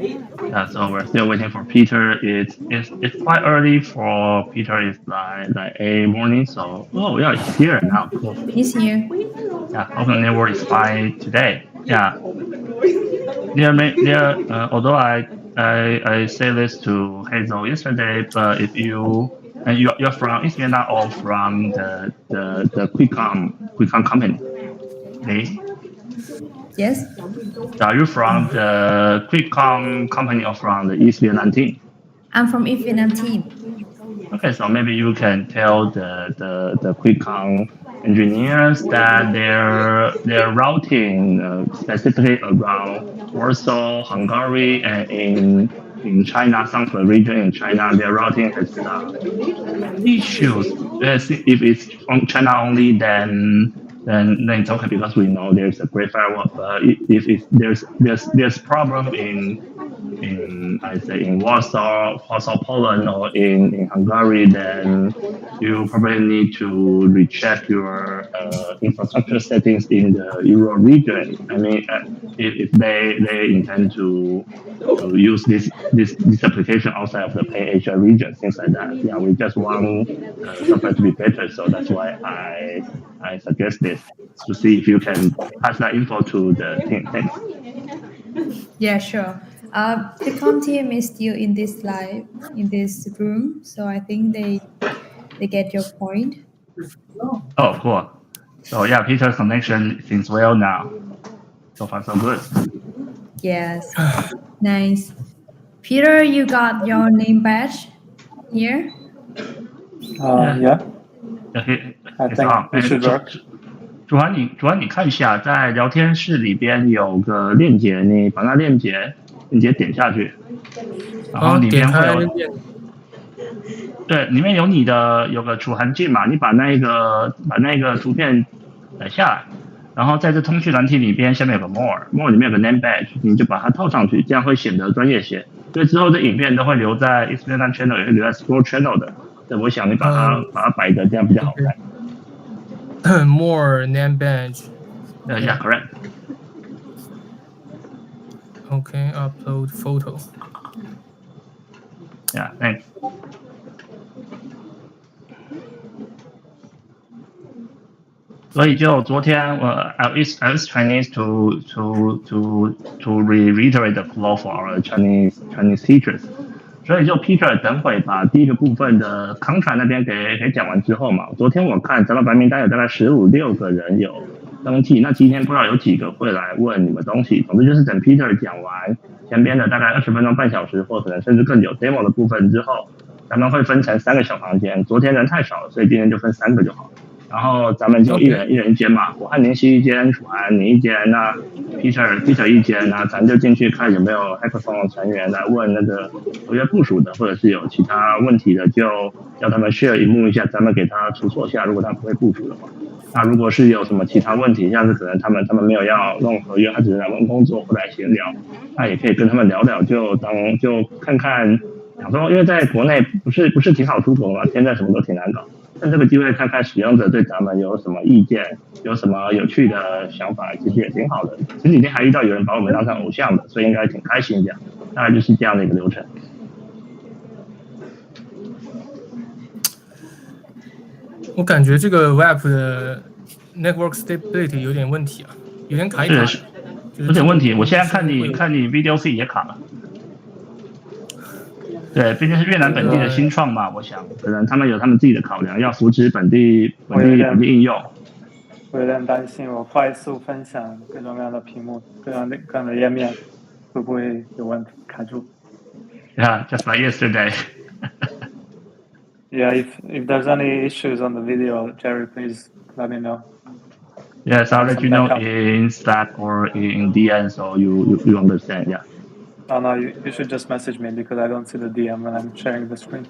Yeah, so we're still waiting for Peter. It's quite early for Peter. It's like a morning. So yeah, he's here now. Cool. He's here. Yeah, open network is fine today. Yeah, although I say this to Hazel yesterday, but if you and you're from East Vietnam or from the Quicom company, okay? Yes, Are you from the Quicom company or from the East Vietnam team? I'm from East Vietnam team. Okay, so maybe you can tell the Quicom engineers that their routing specifically around Warsaw, Hungary, and in China, Southern region in China, their routing has issues. If it's on China only, then it's okay because we know there's a great firewall. But if there's problem in I say in Warsaw, Poland, or in Hungary, then you probably need to recheck your infrastructure settings in the Euro region. I mean, if they intend to use this application outside of the Pan Asia region, things like that. Yeah, we just want software to be better, so that's why I suggest this to see if you can pass that info to the team. Thanks. Yeah, sure. The com team is still in this live in this room, so I think they get your point. Oh, cool. So yeah, Peter's connection seems well now. So far, so good. Yes, nice. Peter, you got your name badge here. Yeah, Okay, I it's think on. it should work. 主管你看一下，在聊天室里边有个链接，你把那链接点下去，然后里边会有，对，里面有你的有个楚涵镜嘛，你把那个图片载下来，然后在这通讯软体里边下面有个 more 里面有个 name badge，你就把它套上去，这样会显得专业些。所以之后的影片都会留在 Instagram channel，也会留在 Scroll channel 的。对，我想你把它摆的这样比较好看。More name badge. Yeah, correct. Okay, upload photo. Yeah, thanks. 所以就昨天I was Chinese to reiterate the flow for our Chinese teachers。所以就 Peter 等会把第一个部分的 contract 那边给讲完之后嘛，昨天我看咱们白名单有大概16个人有登记，那今天不知道有几个会来问你们东西。总之就是等 Peter 讲完前边的大概20分钟半小时，或可能甚至更久 demo 的部分之后，咱们会分成3个小房间。昨天人太少了，所以今天就分3个就好。然后咱们就一人一间嘛，我和宁熙一间，楚涵你一间，那 Peter 一间，那咱就进去看有没有 Hackathon 成员来问那个合约部署的，或者是有其他问题的，就叫他们 share 荧幕一下，咱们给他出错下，如果他不会部署的话。那如果是有什么其他问题，像是可能他们没有要弄合约，他只是来问工作或来闲聊，那也可以跟他们聊聊，就看看，想说因为在国内不是挺好出国嘛，现在什么都挺难搞。趁这个机会看看使用者对咱们有什么意见，有什么有趣的想法，其实也挺好的。前几天还遇到有人把我们当成偶像的，所以应该挺开心这样。大概就是这样的一个流程。我感觉这个 Web 的 Network Stability 有点问题啊，有点卡一卡。有点问题。我现在看你 Video Feed 也卡了。对，毕竟是越南本地的新创嘛，我想可能他们有他们自己的考量，要扶持本地应用。我有点担心，我快速分享各种各样的屏幕、各样的页面，会不会有问题卡住 ？Yeah, just like yesterday. Yeah, if there's any issues on the video, Jerry, please let me know. Yes, I'll let you know in Slack or in DM, so you understand. Yeah. Oh no, you should just message me because I don't see the DM when I'm sharing the screen.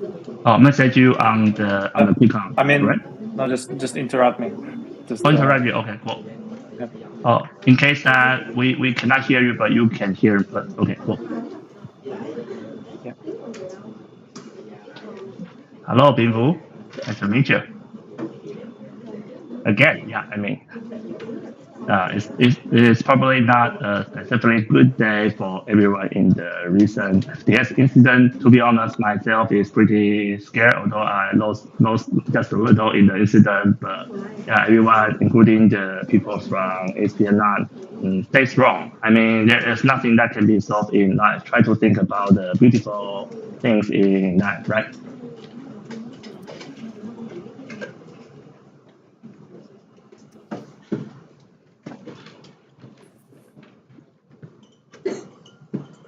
Oh, message you on the Picon. I mean, right? No, just interrupt me. Interrupt you. Okay, cool. Yep. Oh, in case that we cannot hear you, but you can hear. But okay, cool. Yeah. Hello, Binvu. Nice to meet you. Again, yeah. I mean. it's probably not a specifically good day for everyone in the recent FTS incident. To be honest, myself is pretty scared, although I lost just a little in the incident. But yeah, everyone, including the people from ASP&N, stay strong. I mean, there is nothing that can be solved in life. Try to think about the beautiful things in life, right?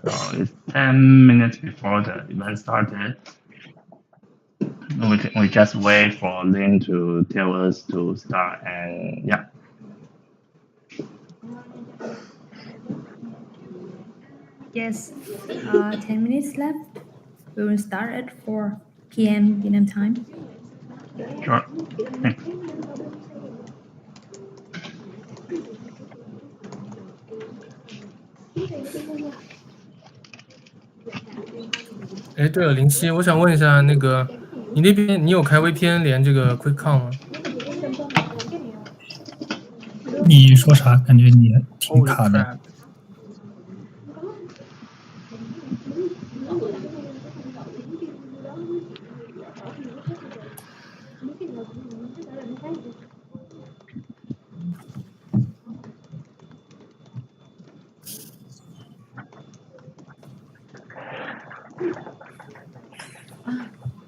So it's 10 minutes before the event started. We just wait for Lynn to tell us to start, and yeah. Yes, 10 minutes left. We will start at 4 p.m. Vietnam time. Sure. Thanks. 哎，对了，林夕，我想问一下，那个你那边你有开 VPN 连这个 QuickCom 吗？你说啥？感觉你挺卡的。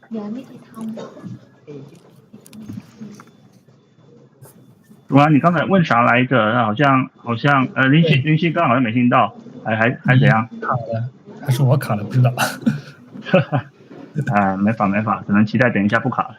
Holy crap 主要你刚才问啥来着？好像林夕刚好像没听到，还怎样？卡了，还是我卡了？不知道。没法，只能期待等一下不卡了。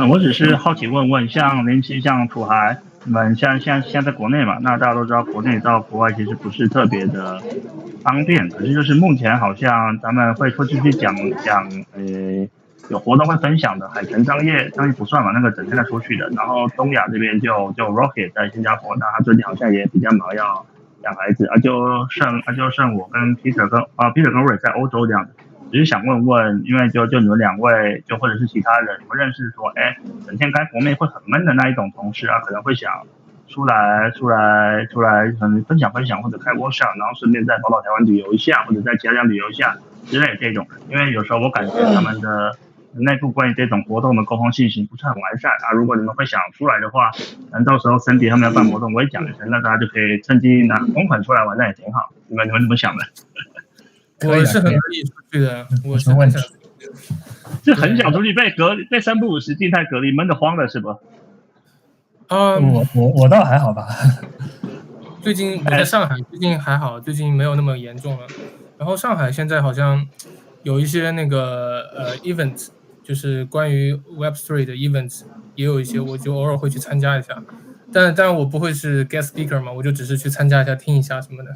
我只是好奇问问，像林夕、像土海，你们现在在国内嘛？那大家都知道，国内到国外其实不是特别的方便。可是就是目前好像咱们会继续讲，有活动会分享的，海豚张掖不算嘛，那个整天在出去的。然后东亚这边就 Rocket 在新加坡，那他最近好像也比较忙，要养孩子就剩我跟 Peter 跟 Ray 在欧洲这样子。只是想问问，因为就你们两位，就或者是其他人，你们认识说，整天开国内会很闷的那一种同事啊，可能会想出来，可能分享或者开workshop，然后顺便在宝岛台湾旅游一下，或者在其他地方旅游一下之类的这种。因为有时候我感觉他们的内部关于这种活动的沟通信息不是很完善啊。如果你们会想出来的话，到时候Cindy他们要办活动，我也讲一声，那大家就可以趁机拿公款出来玩，那也挺好。你们怎么想的？我是很乐意出去的，我是很想出去的。是很想出去被3不5时静态隔离闷得慌了是吧？我倒还好吧。最近我在上海，最近还好，最近没有那么严重了。然后上海现在好像有一些那个event， 就是关于 Web3 的 event， 也有一些，我就偶尔会去参加一下。但我不会是 guest speaker 嘛，我就只是去参加一下、听一下什么的。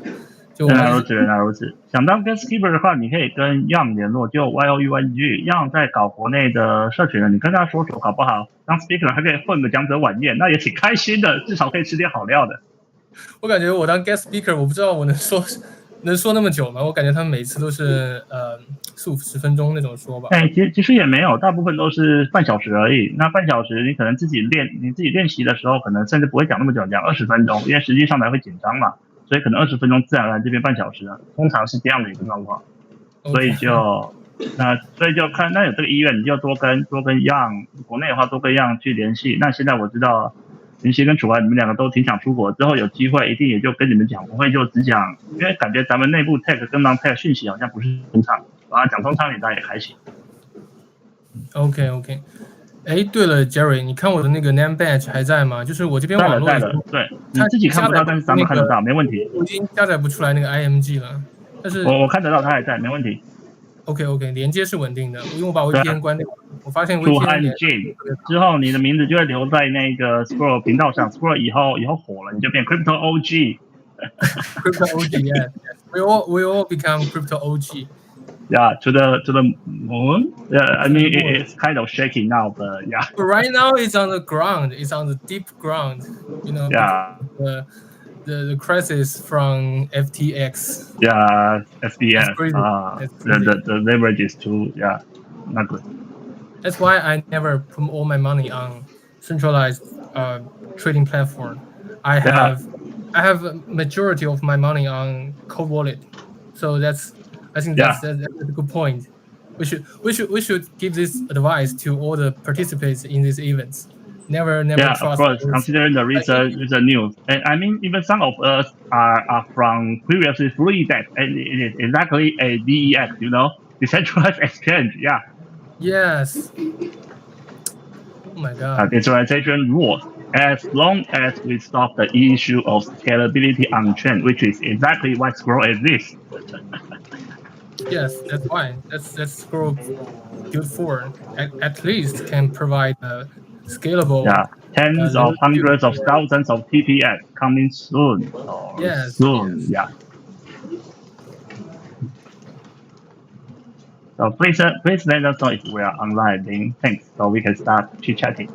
就原来如此，原来如此。想当跟 Skipper 的话，你可以跟 Young 联络，就 YOUNG。Young 在搞国内的社群的，你跟他说搞不好当 Speaker 还可以混个讲者晚宴，那也挺开心的，至少可以吃点好料的。我感觉我当 guest speaker， 我不知道我能说那么久吗？我感觉他们每次都是4-10分钟那种说吧。其实也没有，大部分都是半小时而已。那半小时你可能自己练习的时候，可能甚至不会讲那么久，讲20分钟，因为实际上来会紧张嘛，所以可能20分钟自然而然这边半小时，通常是这样的一个状况。所以就看那有这个意愿，你就多跟 Young 国内的话多跟 Young 去联系。那现在我知道林夕跟楚安你们两个都挺想出国，之后有机会一定也就跟你们讲，不会就只讲，因为感觉咱们内部 tag 跟 non tag 讯息好像不是通畅，讲通畅你大家也还行。OK。哎，对了 ，Jerry， 你看我的那个 name badge 还在吗？就是我这边网络对，你自己看不到，但是咱们看得到，没问题。我已经下载不出来那个 IMG 了，但是我看得到，它还在，没问题。OK， 连接是稳定的，因为我把 VPN 关掉，我发现 VPN 之后你的名字就会留在那个 Scroll 频道上 ，Scroll 以后火了，你就变 Crypto OG。Crypto OG，yes，we all become Crypto OG. Yeah, to the moon. Yeah, I mean it's kind of shaky now, but yeah. But right now it's on the ground. It's on the deep ground. You know. Yeah. The crisis from FTX. Yeah, FTX. The leverage is too not good. That's why I never put all my money on centralized trading platform. I have a majority of my money on cold wallet. So I think that's a good point. We should give this advice to all the participants in these events. Never trust. Of course, considering the recent news. And I mean, even some of us are from previously free debt, and it is exactly a DEX, decentralized exchange. Yeah. Yes. Oh my God. Decentralization rules. As long as we stop the issue of scalability on chain, which is exactly what Scroll exists. Yes, that's why. That's Scroll good for. At least can provide a scalable. Tens of hundreds of thousands of TPS coming soon. Yes. Soon. Yeah. So please let us know if we are online, Link. Thanks. So we can start chit chatting.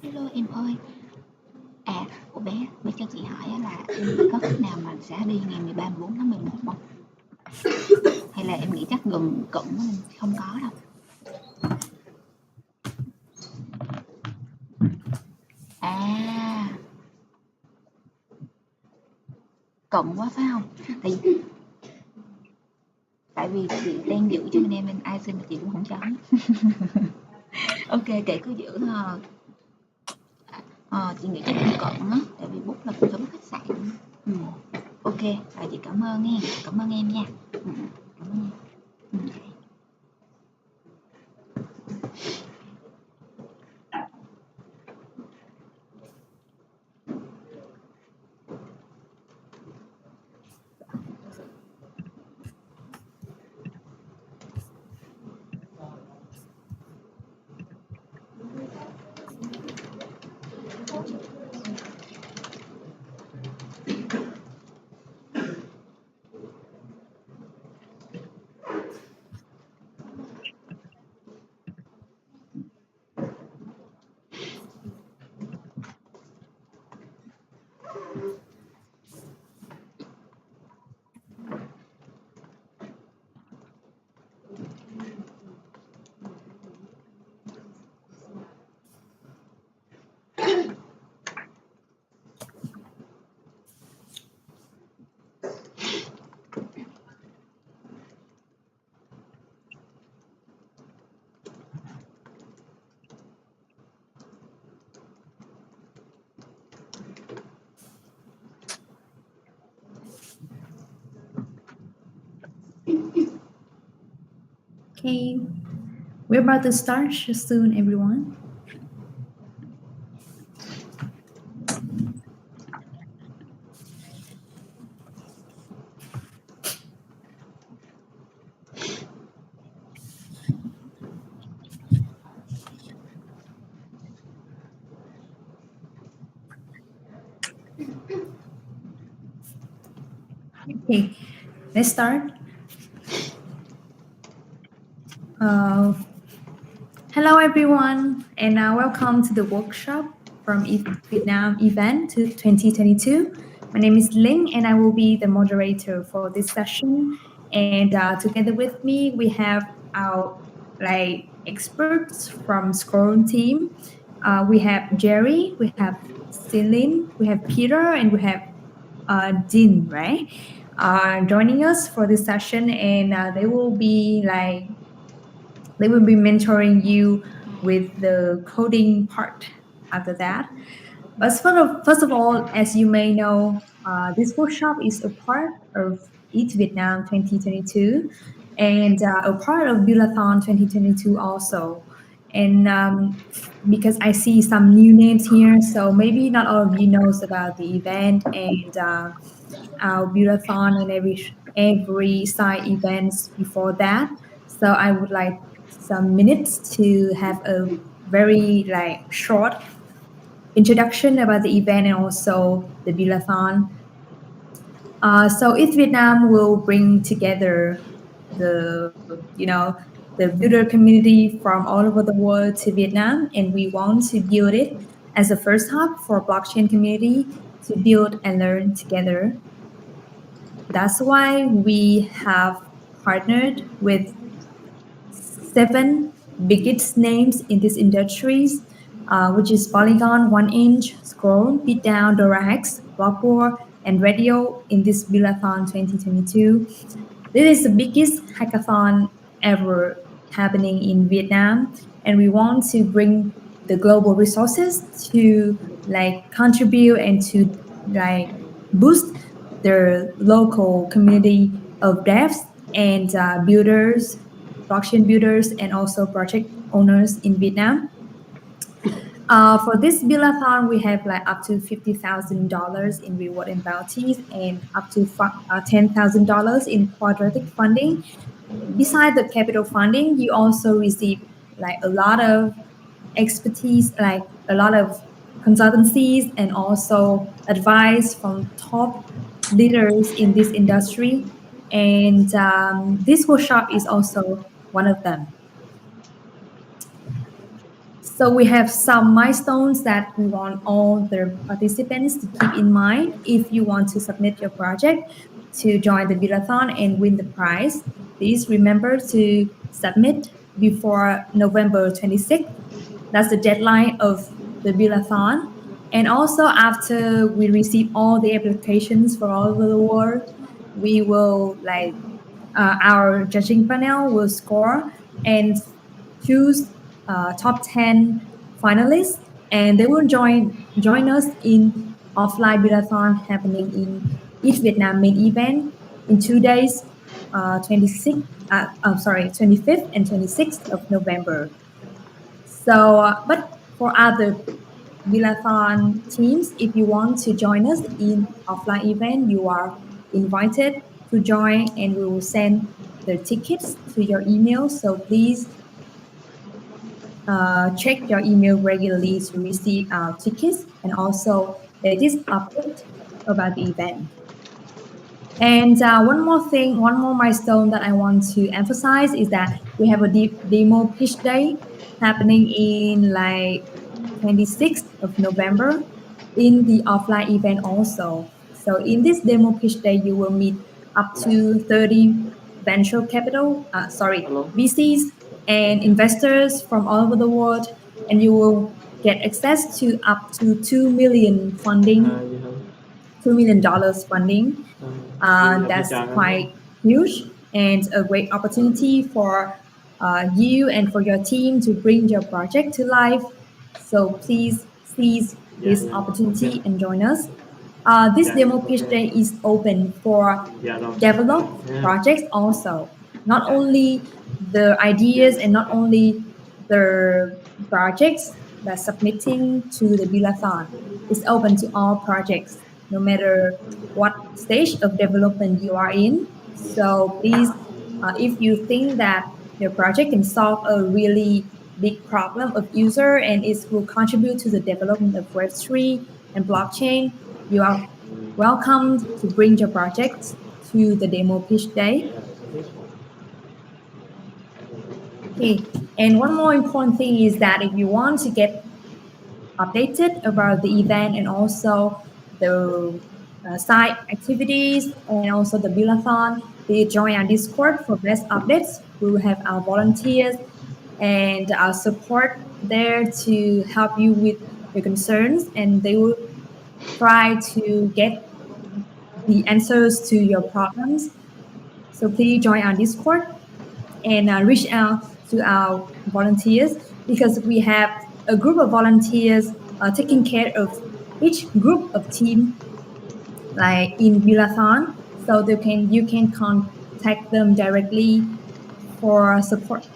Hello em ơi. Của bé cho chị hỏi là có khách nào mà sẽ đi ngày 13, 14 tháng 11 không? Hay là em nghĩ chắc gần cận nên không có đâu. Cận quá phải không? Tại vì chị đang giữ cho nên em ai xin mà chị cũng không cho. Ok, kệ cứ giữ thôi. Chị nghĩ chắc không cận á, tại vì book là cũng phải book khách sạn. Ok, rồi chị cảm ơn nha, cảm ơn em nha. Cảm ơn em. Okay, we're about to start soon, everyone. Okay, let's start. Hello, everyone, and welcome to the workshop from Vietnam event to 2022. My name is Ling, and I will be the moderator for this session. And together with me, we have our experts from Scroll team. We have Jerry, we have Celine, we have Peter, and we have Dean, right? Joining us for this session, and they will be mentoring you with the coding part after that. But first of all, as you may know, this workshop is a part of Eat Vietnam 2022 and a part of Build-a-thon 2022 also. And because I see some new names here, so maybe not all of you knows about the event and our Build-a-thon and every side events before that. So I would like some minutes to have a very short introduction about the event and also the Build-a-thon. So Eat Vietnam will bring together the builder community from all over the world to Vietnam, and we want to build it as a first hub for blockchain community to build and learn together. That's why we have partnered with 7 biggest names in these industries, which is Polygon, 1inch, Scroll, Beatdown, Dorax, Blockwork, and Radio in this Build-a-thon 2022. This is the biggest hackathon ever happening in Vietnam, and we want to bring the global resources to contribute and to boost the local community of devs and builders, blockchain builders, and also project owners in Vietnam. For this Build-a-thon, we have up to $50,000 in reward and bounties and up to $10,000 in quadratic funding. Besides the capital funding, you also receive a lot of expertise, a lot of consultancies and also advice from top leaders in this industry. And this workshop is also one of them. So we have some milestones that we want all the participants to keep in mind if you want to submit your project to join the Build-a-thon and win the prize. Please remember to submit before November 26th. That's the deadline of the Build-a-thon. And also after we receive all the applications from all over the world, we will our judging panel will score and choose top 10 finalists, and they will join us in offline Build-a-thon happening in Eat Vietnam main event in 2 days, 25th and 26th of November. So, but for other Build-a-thon teams, if you want to join us in offline event, you are invited to join, and we will send the tickets to your email. So please check your email regularly to receive our tickets and also latest update about the event. And one more milestone that I want to emphasize is that we have a demo pitch day happening in 26th of November in the offline event also. So in this demo pitch day, you will meet up to 30 venture capital, VCs and investors from all over the world, and you will get access to up to $2 million funding. $2 million funding. That's quite huge and a great opportunity for you and for your team to bring your project to life. So please seize this opportunity and join us. This demo pitch day is open for developed projects also, not only the ideas and not only the projects that submitting to the Buidl. It's open to all projects, no matter what stage of development you are in. So please, if you think that your project can solve a really big problem of user and it will contribute to the development of Web3 and blockchain, you are welcome to bring your project to the demo pitch day. Okay, and one more important thing is that if you want to get updated about the event and also the site activities and also the Build-a-thon, please join our Discord for best updates. We will have our volunteers and our support there to help you with your concerns, and they will try to get the answers to your problems. So please join our Discord and reach out to our volunteers, because we have a group of volunteers taking care of each group of team, like in Build-a-thon, so you can contact them directly for support.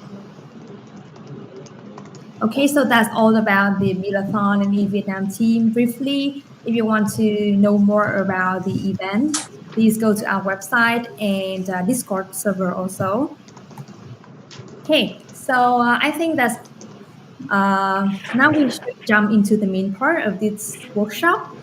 Okay, so that's all about the Build-a-thon and eVietnam team. Briefly, if you want to know more about the event, please go to our website and Discord server also. Okay, so I think that's now we should jump into the main part of this workshop.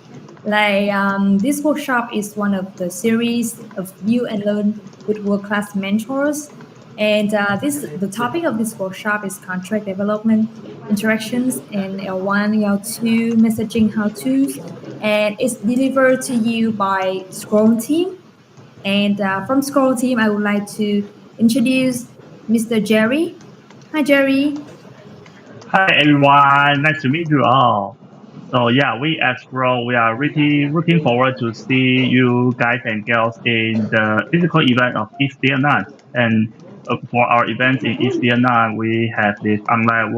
Like this workshop is one of the series of View and Learn with world-class mentors. And the topic of this workshop is contract development, interactions, and L1, L2 messaging how-tos. And it's delivered to you by Scroll Team. And from Scroll Team, I would like to introduce Mr. Jerry. Hi, Jerry. Hi everyone, nice to meet you all. So yeah, we at Scroll, we are really looking forward to see you guys and girls in the physical event of East Vietnam. And for our events in East Vietnam, we have this online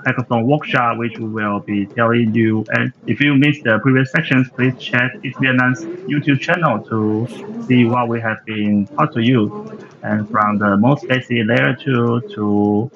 hackathon workshop, which we will be telling you. And if you missed the previous sections, please check East Vietnam's YouTube channel to see what we have been taught to you. And from the most basic layer 2 to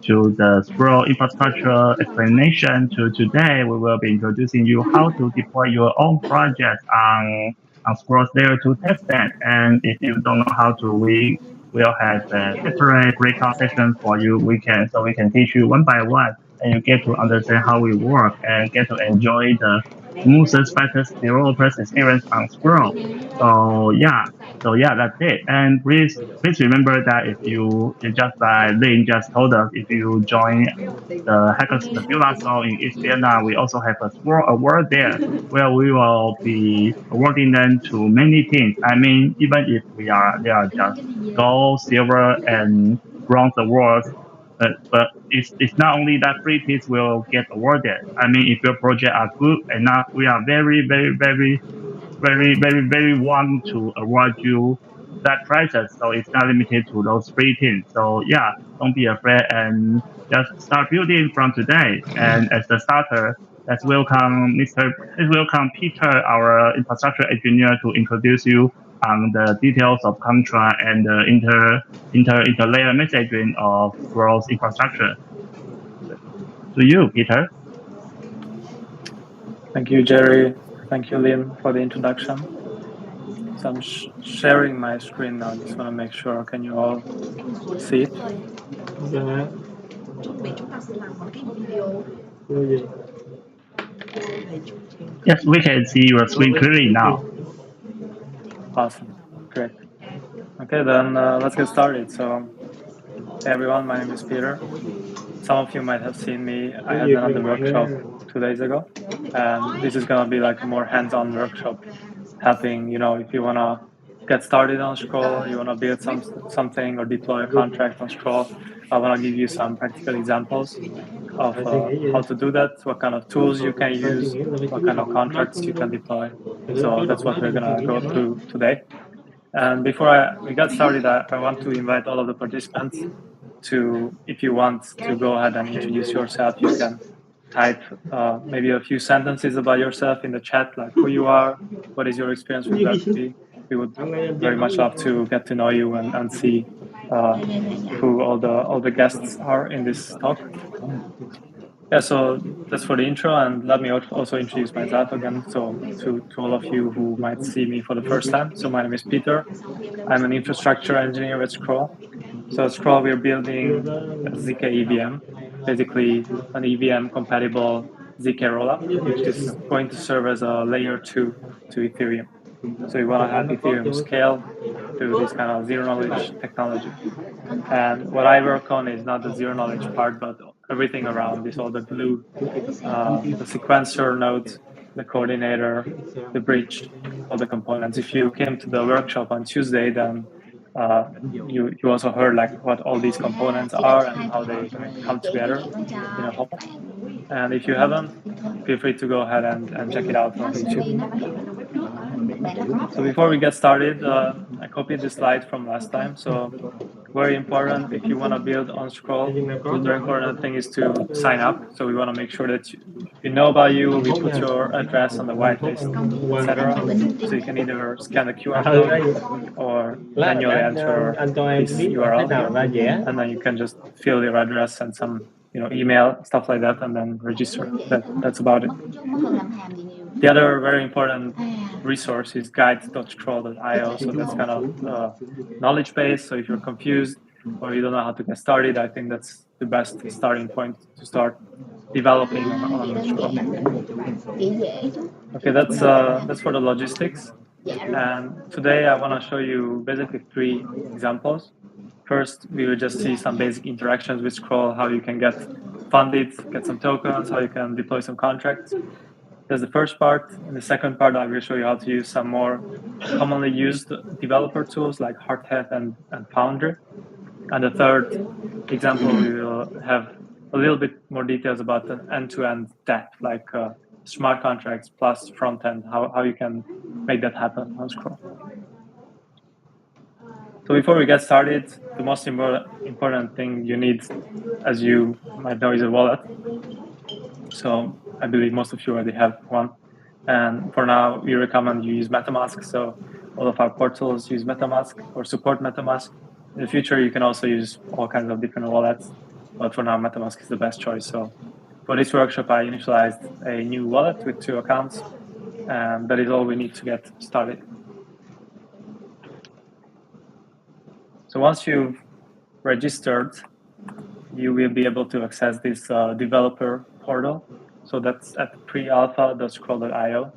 the Scroll infrastructure explanation to today, we will be introducing you how to deploy your own project on Scroll's layer 2 testnet. And if you don't know how to, we will have a separate breakout session for you. We can teach you one by one, and you get to understand how we work and get to enjoy the smoothest, fastest developers experience on Scroll. So yeah, that's it. And please remember that if you just like Lin just told us, if you join the Hackers the Build-a-thon in East Vietnam, we also have a Scroll award there where we will be awarding them to many teams. I mean, even if they are just gold, silver, and bronze awards. But it's not only that 3 teams will get awarded. I mean, if your project are good enough, we are very want to award you that prizes. So it's not limited to those 3 teams. So yeah, don't be afraid and just start building from today. And as the starter, let's welcome Peter, our infrastructure engineer, to introduce you on the details of contract and the interlayer messaging of Scroll's infrastructure. To you, Peter. Thank you, Jerry. Thank you, Lin, for the introduction. So I'm sharing my screen now. Just want to make sure. Can you all see it? Yes, we can see your screen clearly now. Awesome. Great. Okay, then let's get started. So, hey everyone, my name is Peter. Some of you might have seen me. I had another workshop 2 days ago. And this is going to be like a more hands-on workshop, helping, if you want to get started on Scroll, you want to build something or deploy a contract on Scroll, I want to give you some practical examples of how to do that, what kind of tools you can use, what kind of contracts you can deploy. So that's what we're going to go through today. And before we got started, I want to invite all of the participants to, if you want to go ahead and introduce yourself, you can type maybe a few sentences about yourself in the chat, like who you are, what is your experience with Web3. We would very much love to get to know you and see who all the guests are in this talk. Yeah, so that's for the intro, and let me also introduce myself again. So to all of you who might see me for the first time, so my name is Péter. I'm an infrastructure engineer at Scroll. So at Scroll, we're building a ZK EVM, basically an EVM compatible ZK rollup, which is going to serve as a layer 2 to Ethereum. So we want to help Ethereum scale through this kind of zero knowledge technology. And what I work on is not the zero knowledge part, but everything around this, all the glue, the sequencer nodes, the coordinator, the bridge, all the components. If you came to the workshop on Tuesday, then you also heard like what all these components are and how they come together in a whole. And if you haven't, feel free to go ahead and check it out on YouTube. So before we get started, I copied the slide from last time. So very important, if you want to build on Scroll, the very important thing is to sign up. So we want to make sure that we know about you, we put your address on the whitelist, etc. So you can either scan the QR code or manually enter this URL here, and then you can just fill your address and some email, stuff like that, and then register. That's about it. The other very important resource is guide.scroll.io. So that's kind of knowledge base. So if you're confused or you don't know how to get started, I think that's the best starting point to start developing on Scroll. Okay, that's for the logistics. And today I want to show you basically 3 examples. First, we will just see some basic interactions with Scroll, how you can get funded, get some tokens, how you can deploy some contracts. That's the first part. In the second part, I will show you how to use some more commonly used developer tools like Hardhat and Foundry. And the third example, we will have a little bit more details about the end-to-end depth, like smart contracts plus front-end, how you can make that happen on Scroll. So before we get started, the most important thing you need, as you might know, is a wallet. So I believe most of you already have one. And for now, we recommend you use MetaMask. So all of our portals use MetaMask or support MetaMask. In the future, you can also use all kinds of different wallets. But for now, MetaMask is the best choice. So for this workshop, I initialized a new wallet with 2 accounts. And that is all we need to get started. So once you've registered, you will be able to access this developer portal. So that's at prealpha.scroll.io.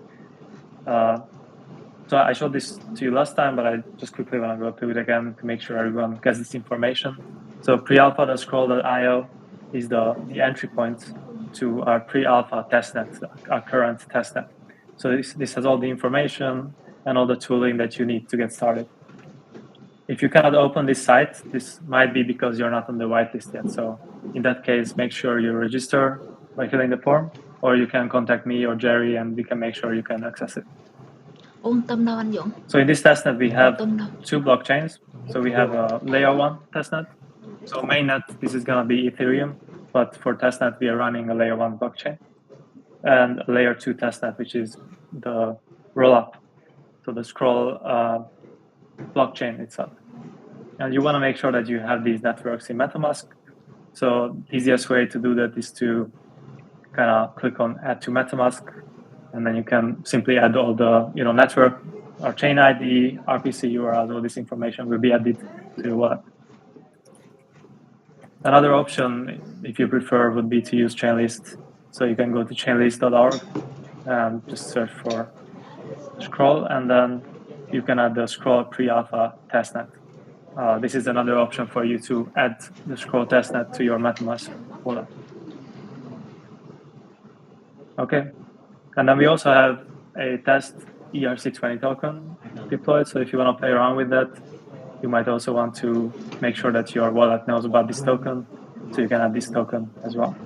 So I showed this to you last time, but I just quickly want to go through it again to make sure everyone gets this information. So prealpha.scroll.io is the entry point to our pre-alpha testnet, our current testnet. So this has all the information and all the tooling that you need to get started. If you cannot open this site, this might be because you're not on the whitelist yet. So in that case, make sure you register by filling the form, or you can contact me or Jerry and we can make sure you can access it. So in this testnet, we have 2 blockchains. So we have a layer 1 testnet. So mainnet, this is going to be Ethereum, but for testnet, we are running a layer 1 blockchain. And a layer 2 testnet, which is the rollup, so the Scroll blockchain itself. And you want to make sure that you have these networks in MetaMask. So the easiest way to do that is to kind of click on Add to MetaMask, and then you can simply add all the network or chain ID, RPC URLs, all this information will be added to your wallet. Another option, if you prefer, would be to use Chainlist. So you can go to chainlist.org and just search for Scroll, and then you can add the Scroll pre-alpha testnet. This is another option for you to add the Scroll testnet to your MetaMask wallet. Okay, and then we also have a test ERC20 token deployed. So if you want to play around with that, you might also want to make sure that your wallet knows about this token, so you can add this token as well.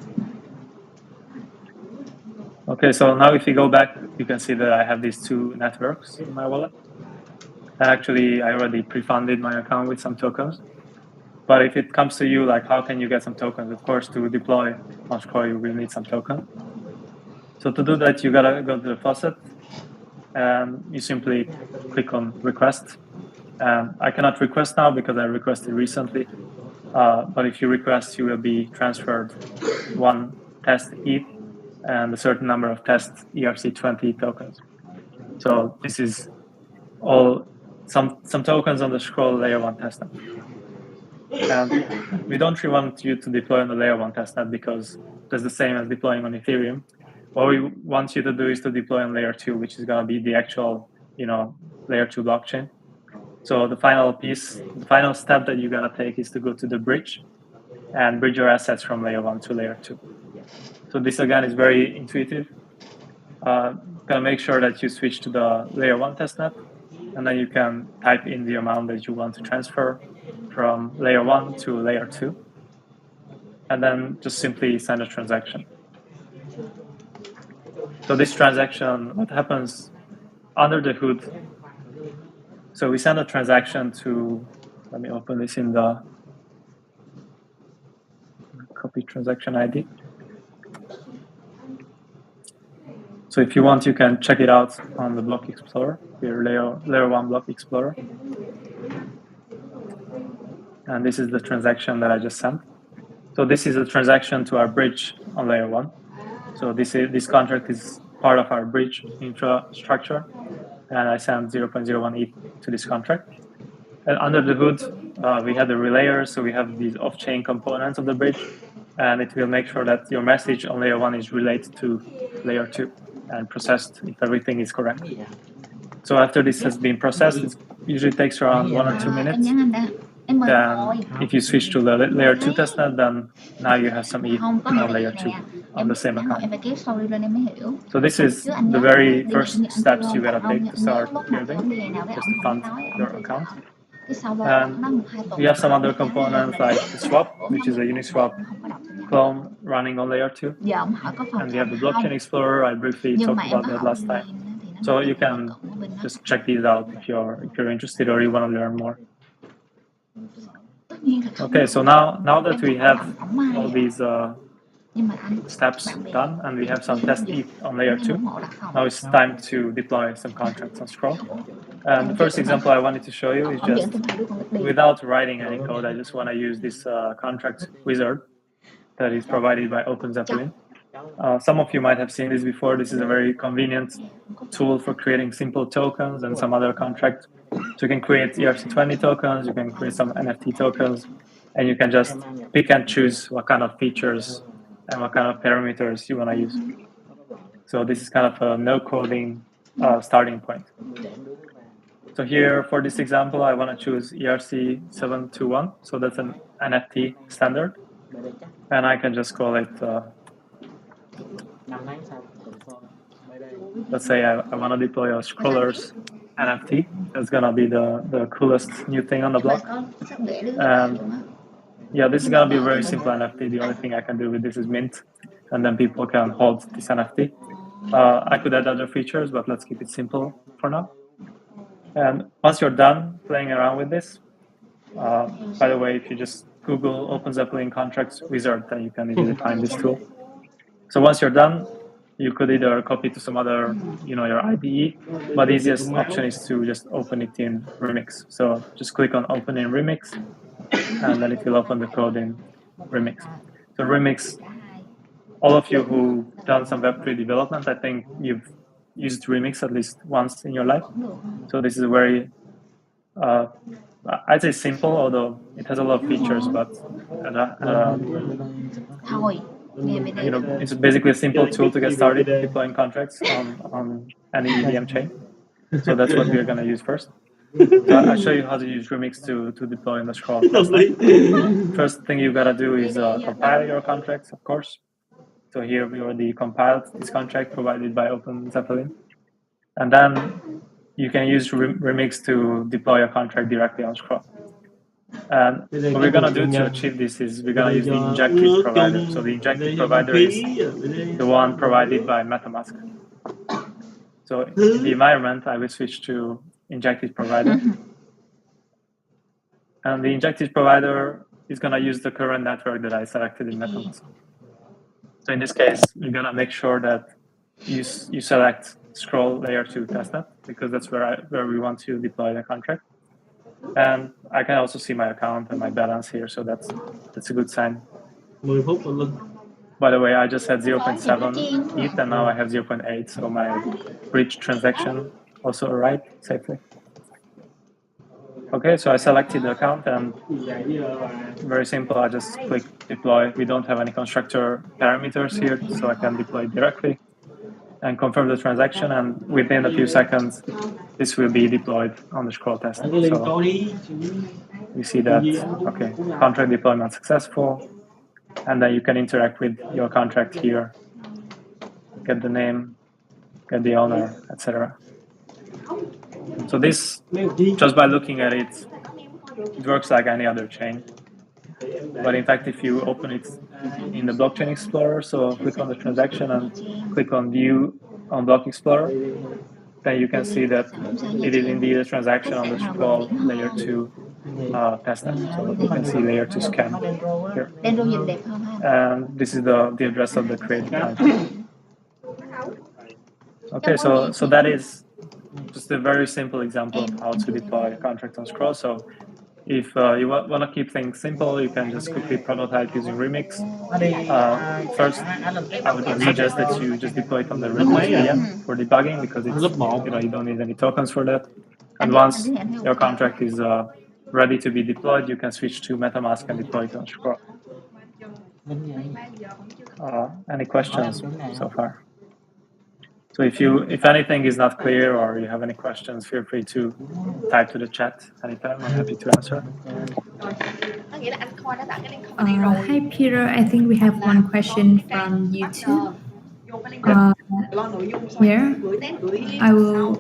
Okay, so now if you go back, you can see that I have these 2 networks in my wallet. Actually, I already pre-funded my account with some tokens. But if it comes to you, like how can you get some tokens? Of course, to deploy on Scroll, you will need some token. So to do that, you gotta go to the faucet, and you simply click on request. I cannot request now because I requested recently. But if you request, you will be transferred one test ETH and a certain number of test ERC20 tokens. So this is all some tokens on the Scroll layer 1 testnet. And we don't really want you to deploy on the layer 1 testnet because that's the same as deploying on Ethereum. What we want you to do is to deploy on layer 2, which is going to be the actual, layer 2 blockchain. So the final step that you got to take is to go to the bridge and bridge your assets from layer 1 to layer 2. So this again is very intuitive. Gonna make sure that you switch to the layer 1 testnet, and then you can type in the amount that you want to transfer from layer 1 to layer 2, and then just simply send a transaction. So this transaction, what happens under the hood? So we send a transaction to, let me open this in the copy transaction ID. So if you want, you can check it out on the Block Explorer, your layer 1 Block Explorer. And this is the transaction that I just sent. So this is a transaction to our bridge on layer 1. So this contract is part of our bridge infrastructure, and I sent 0.01 ETH to this contract. And under the hood, we have the relayer, so we have these off-chain components of the bridge, and it will make sure that your message on layer 1 is relayed to layer 2 and processed if everything is correct. So after this has been processed, it usually takes around 1 or 2 minutes. Then if you switch to the layer 2 testnet, then now you have some ETH on layer 2 on the same account. So this is the very first steps you gotta take to start building, just to fund your account. And we have some other components like the swap, which is a Uniswap clone running on layer 2. And we have the blockchain explorer. I briefly talked about that last time. So you can just check these out if you're interested or you want to learn more. Okay, so now that we have all these steps done and we have some test ETH on layer 2, now it's time to deploy some contracts on Scroll. And the first example I wanted to show you is just without writing any code. I just want to use this contract wizard that is provided by OpenZeppelin. Some of you might have seen this before. This is a very convenient tool for creating simple tokens and some other contracts. So you can create ERC20 tokens, you can create some NFT tokens, and you can just pick and choose what kind of features and what kind of parameters you want to use. So this is kind of a no coding starting point. So here for this example, I want to choose ERC721. So that's an NFT standard. And I can just call it, let's say I want to deploy a Scrollers NFT. That's going to be the coolest new thing on the block. And yeah, this is going to be a very simple NFT. The only thing I can do with this is mint, and then people can hold this NFT. I could add other features, but let's keep it simple for now. And once you're done playing around with this, by the way, if you just Google OpenZeppelin contracts wizard, then you can easily find this tool. So once you're done, you could either copy to some other, your IDE, but the easiest option is to just open it in Remix. So just click on Open in Remix, and then it will open the code in Remix. So Remix, all of you who've done some Web3 development, I think you've used Remix at least once in your life. So this is a very, I'd say simple, although it has a lot of features, but it's basically a simple tool to get started deploying contracts on any EVM chain. So that's what we're going to use first. So I'll show you how to use Remix to deploy in the Scroll. First thing you got to do is compile your contracts, of course. So here we already compiled this contract provided by OpenZeppelin. And then you can use Remix to deploy a contract directly on Scroll. And what we're going to do to achieve this is we're going to use the injected provider. So the injected provider is the one provided by MetaMask. So in the environment, I will switch to injected provider. And the injected provider is going to use the current network that I selected in MetaMask. So in this case, we're going to make sure that you select Scroll layer 2 testnet, because that's where we want to deploy the contract. And I can also see my account and my balance here, so that's a good sign. By the way, I just had 0.7 ETH and now I have 0.8, so my bridge transaction also arrived safely. Okay, so I selected the account and very simple, I just click deploy. We don't have any constructor parameters here, so I can deploy directly and confirm the transaction, and within a few seconds this will be deployed on the scroll test. So you see that, okay, contract deployment successful, and then you can interact with your contract here, get the name, get the owner, etc. So this, just by looking at it, it works like any other chain. But in fact, if you open it in the Blockchain Explorer, so click on the transaction and click on View on Block Explorer, then you can see that it is indeed a transaction on the scroll layer 2 testnet. So you can see layer 2 scan here. And this is the address of the created contract. Okay, so that is just a very simple example of how to deploy a contract on scroll. So if you want to keep things simple, you can just quickly prototype using Remix. First, I would suggest that you just deploy it on the Remix VM for debugging, because it's, you don't need any tokens for that. And once your contract is ready to be deployed, you can switch to MetaMask and deploy it on Scroll. Any questions so far? So if anything is not clear or you have any questions, feel free to type to the chat anytime. I'm happy to answer. Hi Peter, I think we have one question from YouTube. Here, I will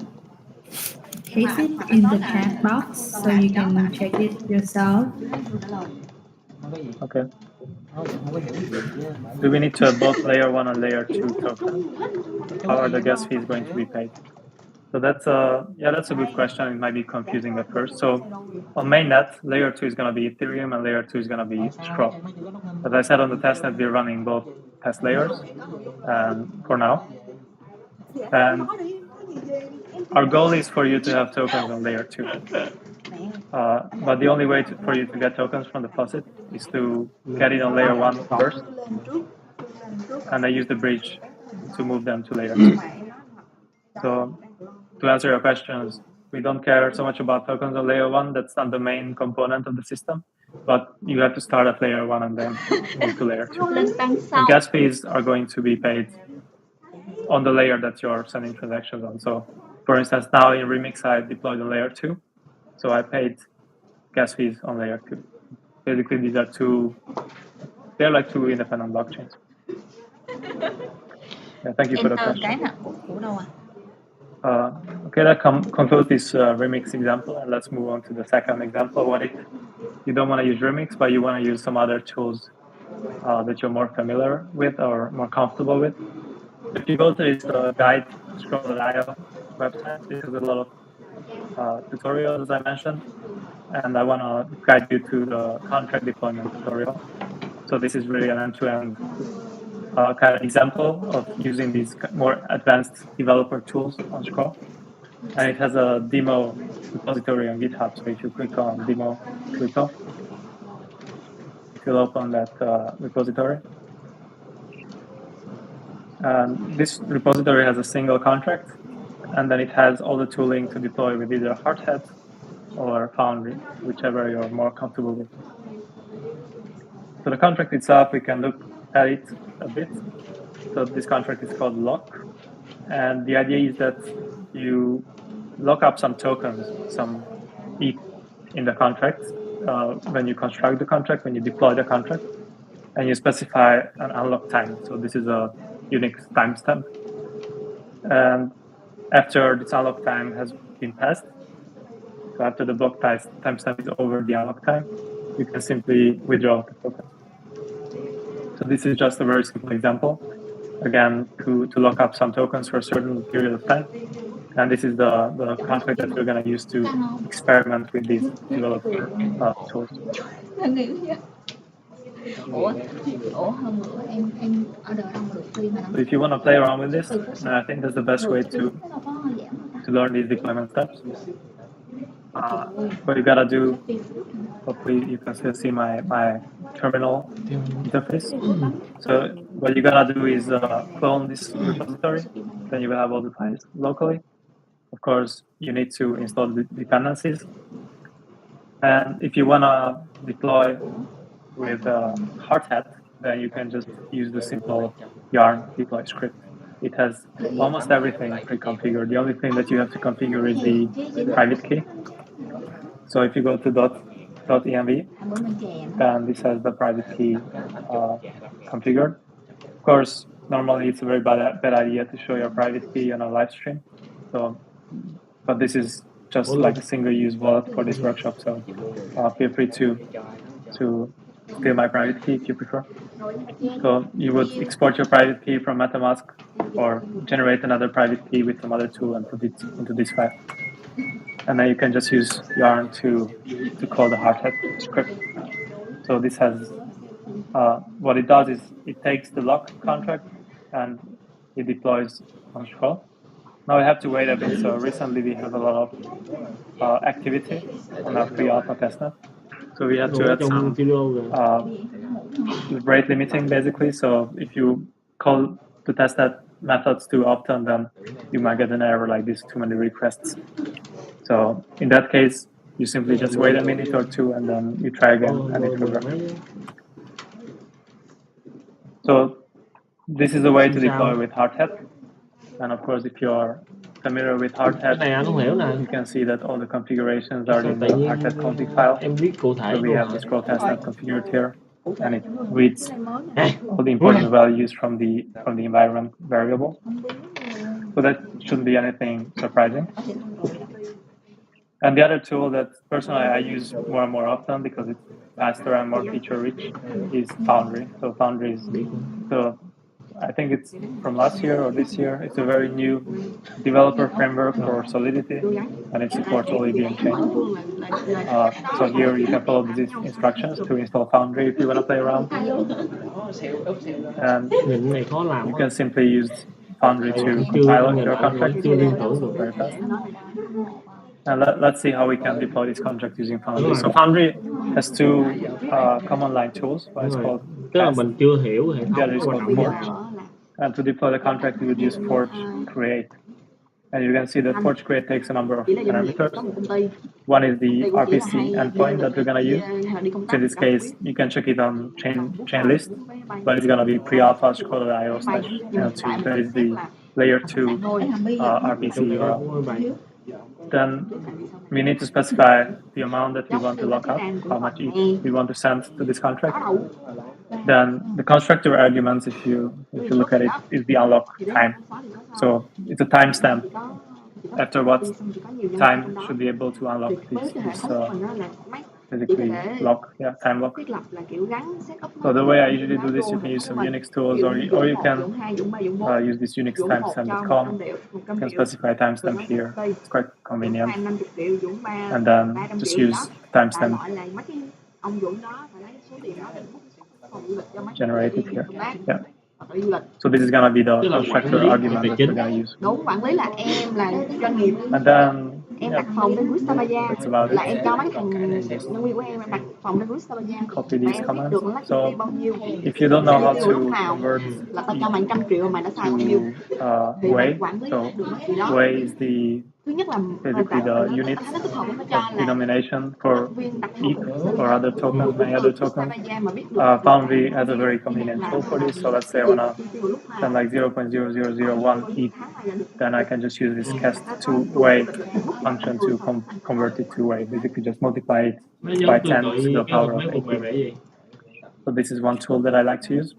paste it in the chat box so you can check it yourself. Okay. Do we need to have both layer 1 and layer 2 tokens? How are the gas fees going to be paid? So that's a good question. It might be confusing at first. So on mainnet, layer 2 is going to be Ethereum and layer 2 is going to be Scroll. As I said on the testnet, we're running both test layers for now. And our goal is for you to have tokens on layer 2. But the only way for you to get tokens from the faucet is to get it on layer 1 first, and then use the bridge to move them to layer 2. So to answer your questions, we don't care so much about tokens on layer 1. That's not the main component of the system. But you have to start at layer 1 and then move to layer 2. And gas fees are going to be paid on the layer that you're sending transactions on. So for instance, now in Remix, I deployed on layer 2. So I paid gas fees on layer 2. Basically, these are they're like two independent blockchains. Yeah, thank you for the question. Okay, that concludes this Remix example, and let's move on to the second example. What if you don't want to use Remix, but you want to use some other tools that you're more familiar with or more comfortable with? If you go to this guide scroll.io website, this is a lot of tutorials, as I mentioned, and I want to guide you to the contract deployment tutorial. So this is really an end-to-end kind of example of using these more advanced developer tools on Scroll. And it has a demo repository on GitHub. So if you click on demo repo, it will open that repository. And this repository has a single contract, and then it has all the tooling to deploy with either Hardhat or Foundry, whichever you're more comfortable with. So the contract itself, we can look at it a bit. So this contract is called lock. And the idea is that you lock up some tokens, some ETH in the contract when you construct the contract, when you deploy the contract, and you specify an unlock time. So this is a Unix timestamp. And after this unlock time has been passed, so after the block timestamp is over the unlock time, you can simply withdraw the token. So this is just a very simple example, again, to lock up some tokens for a certain period of time. And this is the contract that we're going to use to experiment with these developer tools. So if you want to play around with this, I think that's the best way to learn these deployment steps. what you gotta do, hopefully you can still see my terminal interface. So what you gotta do is clone this repository, then you will have all the files locally. Of course, you need to install the dependencies. And if you wanna deploy with HOW-TOS, then you can just use the simple yarn deploy script. It has almost everything pre-configured. The only thing that you have to configure is the private key. So if you go to .env, then this has the private key configured. Of course, normally it's a very bad idea to show your private key on a live stream. So, but this is just like a single-use wallet for this workshop. So feel free to steal my private key if you prefer. So you would export your private key from MetaMask or generate another private key with some other tool and put it into this file. And then you can just use yarn to call the HOW-TOS script. So this has, what it does is it takes the lock contract and it deploys on shell. Now we have to wait a bit. So recently we have a lot of activity on our pre-alpha testnet. So we had to add some rate limiting basically. So if you call the testnet methods too often, then you might get an error like this, too many requests. So in that case, you simply just wait a minute or two and then you try again and it will work. So this is a way to deploy with HOW-TOS. And of course, if you're familiar with HOW-TOS, you can see that all the configurations are in the HOW-TOS config file. So we have the scroll testnet configured here, and it reads all the important values from the environment variable. So that shouldn't be anything surprising. And the other tool that personally I use more and more often because it's faster and more feature rich is Foundry. So Foundry is I think it's from last year or this year. It's a very new developer framework for Solidity, and it supports all EVM chains. So here you can follow these instructions to install Foundry if you want to play around. And you can simply use Foundry to compile your contract. Very fast. And let's see how we can deploy this contract using Foundry. So Foundry has two command line tools. One is called test, the other is called forge. And to deploy the contract, we would use forge create. And you can see that forge create takes a number of parameters. One is the RPC endpoint that we're going to use. So in this case, you can check it on chain list, but it's going to be pre-alpha scroll.io /L2. That is the layer 2 RPC URL. Then we need to specify the amount that we want to lock up, how much we want to send to this contract. Then the constructor arguments, if you look at it, is the unlock time. So it's a timestamp. After what time should be able to unlock this basically lock, time lock. So the way I usually do this, you can use some Unix tools, or you can use this Unix timestamp.com. You can specify timestamp here. It's quite convenient. And then just use timestamp generated here. Yeah. So this is gonna be the constructor argument that we're gonna use. And then that's about it. Copy these commands. So if you don't know how to convert to Way, so Way is basically the unit of denomination for ETH or other tokens, many other tokens. Foundry has a very convenient tool for this. So let's say I want to send like 0.0001 ETH, then I can just use this cast to Way function to convert it to Way. Basically just multiply it by 10 to the power of 18. So this is one tool that I like to use.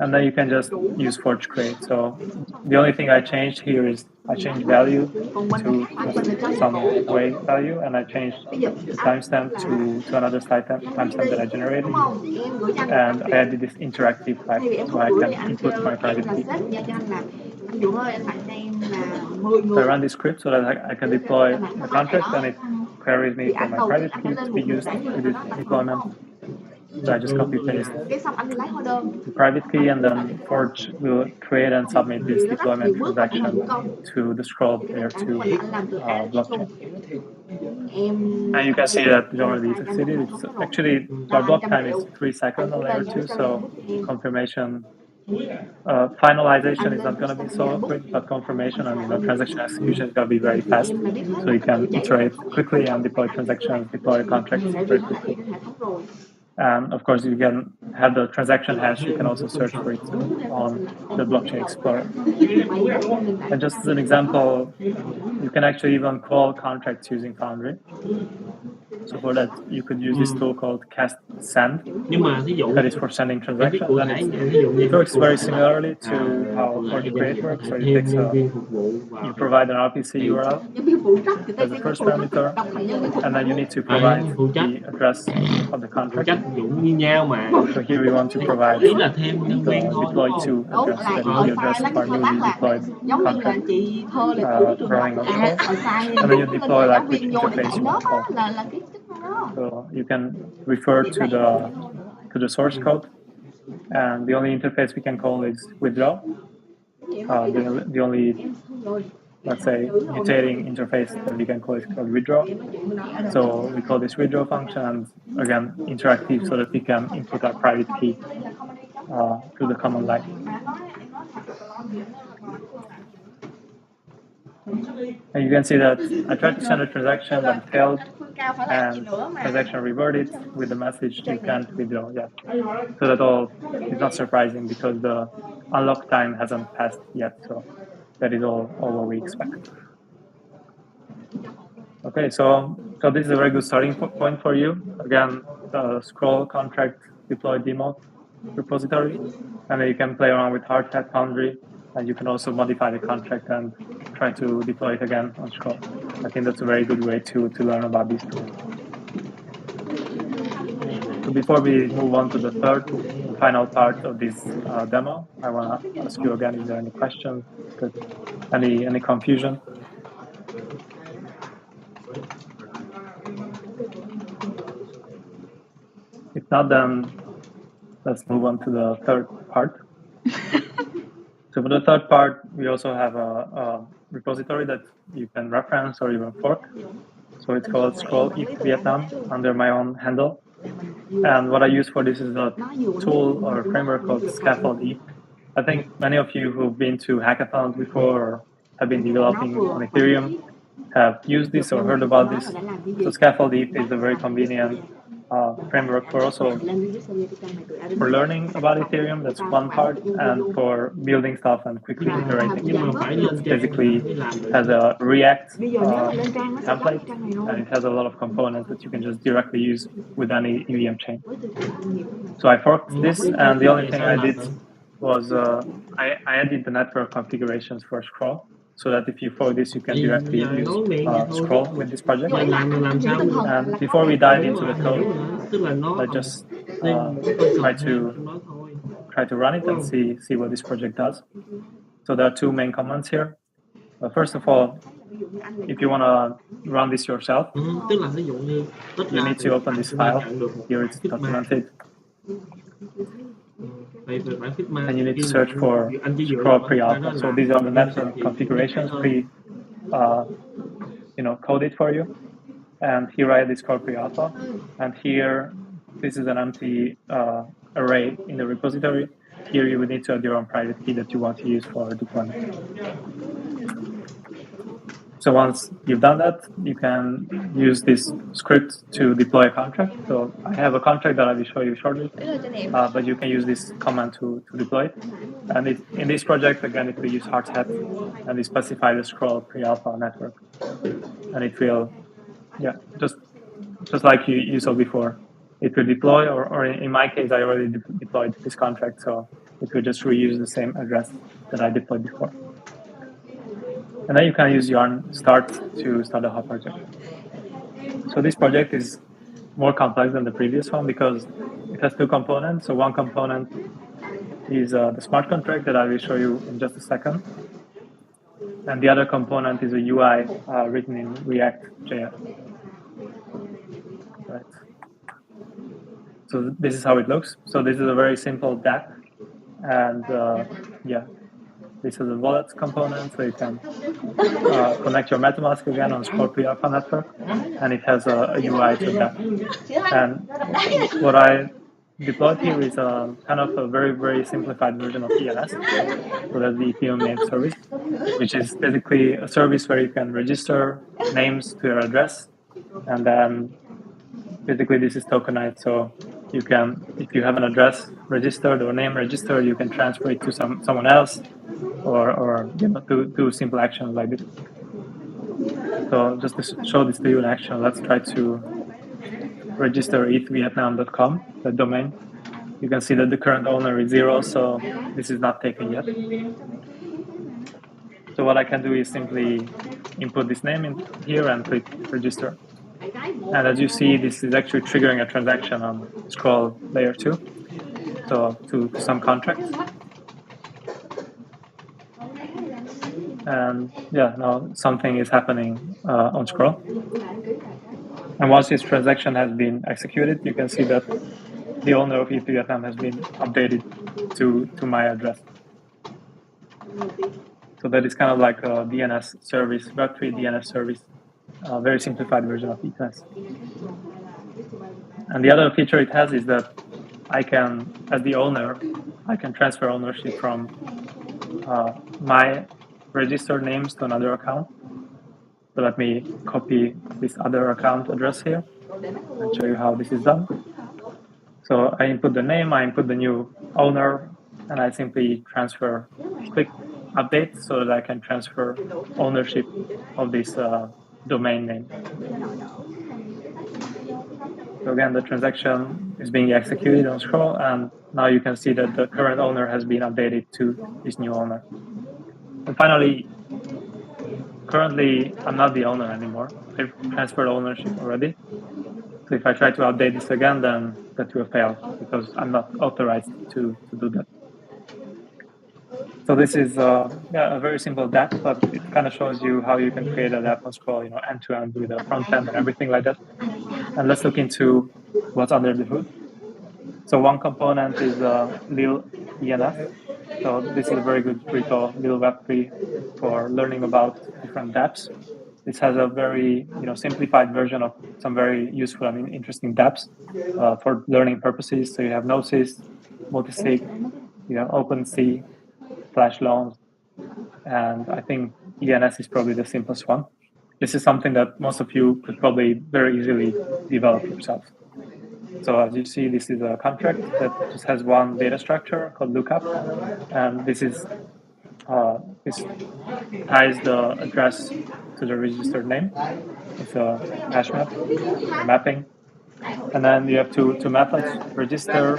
And then you can just use forge create. So the only thing I changed here is I changed value to some Way value, and I changed timestamp to another timestamp that I generated. And I added this interactive type so I can input my private key. So I run this script so that I can deploy the contract, and it queries me for my private key to be used in this deployment. So I just copy paste Cái xong anh lấy hóa đơn. the private key, and then Forge will create and submit this deployment transaction to the scroll layer 2 blockchain. And you can see that it already succeeded. It's actually, our block time is 3 seconds on layer 2, so confirmation, finalization is not going to be so quick, but confirmation and transaction execution is going to be very fast. So you can iterate quickly and deploy transactions, deploy contracts very quickly. And of course, you can have the transaction hash. You can also search for it on the blockchain explorer. And just as an example, you can actually even call contracts using Foundry. So for that, you could use this tool called cast send. That is for sending transactions. And it works very similarly to how Forge Create works. So it takes you provide an RPC URL as the first parameter, and then you need to provide the address of the contract. So here we want to provide the deploy to address, that is the address of our newly deployed contract running on Scroll. And then you deploy like which interface you want to call. So you can refer to the source code, and the only interface we can call is withdraw. The only, let's say, mutating interface that we can call is called withdraw. So we call this withdraw function, and again, interactive, so that we can input our private key to the command line. And you can see that I tried to send a transaction, but it failed, and transaction reverted with the message you can't withdraw yet. So that all is not surprising because the unlock time hasn't passed yet. So that is all what we expect. Okay, so this is a very good starting point for you. Again, the scroll contract deploy demo repository, and then you can play around with Hardhat Foundry, and you can also modify the contract and try to deploy it again on scroll. I think that's a very good way to learn about these tools. So before we move on to the third and final part of this demo, I want to ask you again, is there any questions? Any confusion? If not, then let's move on to the third part. So for the third part, we also have a repository that you can reference or even fork. So it's called Scroll If Vietnam under my own handle. And what I use for this is a tool or a framework called Scaffold If. I think many of you who've been to hackathons before or have been developing on Ethereum have used this or heard about this. So Scaffold If is a very convenient framework for for learning about Ethereum. That's one part, and for building stuff and quickly iterating. It basically has a React template, and it has a lot of components that you can just directly use with any EVM chain. So I forked this, and the only thing I did was I added the network configurations for Scroll, so that if you fork this, you can directly use Scroll with this project. And before we dive into the code, let's just try to run it and see what this project does. So there are two main commands here. First of all, if you want to run this yourself, you need to open this file. Here it's documented. And you need to search for Scroll pre-alpha. So these are the network configurations coded for you. And here I have this Scroll pre-alpha. And here, this is an empty array in the repository. Here you would need to add your own private key that you want to use for deployment. So once you've done that, you can use this script to deploy a contract. So I have a contract that I will show you shortly, but you can use this command to deploy it. And in this project, again, it will use Hardhat, and we specify the Scroll pre-alpha network. And it will, just like you saw before, it will deploy, or in my case, I already deployed this contract, so it will just reuse the same address that I deployed before. And then you can use yarn start to start the whole project. So this project is more complex than the previous one because it has two components. So one component is the smart contract that I will show you in just a second. And the other component is a UI written in React.js. Right. So this is how it looks. So this is a very simple DApp, and yeah, this is a wallet component, so you can connect your MetaMask again on Scroll Alpha network, and it has a UI to that. And what I deployed here is a kind of a very, very simplified version of ENS. So that's the Ethereum name service, which is basically a service where you can register names to your address, and then basically this is tokenized. So you can, if you have an address registered or name registered, you can transfer it to someone else, or you know, do simple actions like this. So just to show this to you in action, let's try to register ethvietnam.com, the domain. You can see that the current owner is 0, so this is not taken yet. So what I can do is simply input this name in here and click register. And as you see, this is actually triggering a transaction on Scroll layer 2, so to some contract. And yeah, now something is happening on Scroll. And once this transaction has been executed, you can see that the owner of Vietnam has been updated to my address. So that is kind of like a DNS service, Web3 DNS service, a very simplified version of ETS. And the other feature it has is that I can, as the owner, I can transfer ownership from my registered names to another account. So let me copy this other account address here and show you how this is done. So I input the name, I input the new owner, and I simply transfer, click update so that I can transfer ownership of this domain name. So again, the transaction is being executed on Scroll, and now you can see that the current owner has been updated to this new owner. And finally, currently, I'm not the owner anymore. I've transferred ownership already. So if I try to update this again, then that will fail because I'm not authorized to do that. So this is a very simple DApp, but it kind of shows you how you can create an app on Scroll, you know, end to end with a front end and everything like that. And let's look into what's under the hood. So one component is Lil ENF. So this is a very good repo, Lil Web3, for learning about different dApps. This has a very simplified version of some very useful and interesting dApps for learning purposes. So you have Gnosis, Multisig, you have OpenSea, Flash Loans, and I think ENS is probably the simplest one. This is something that most of you could probably very easily develop yourself. So as you see, this is a contract that just has one data structure called lookup, and this is this ties the address to the registered name. It's a hash map, a mapping. And then you have two methods. Register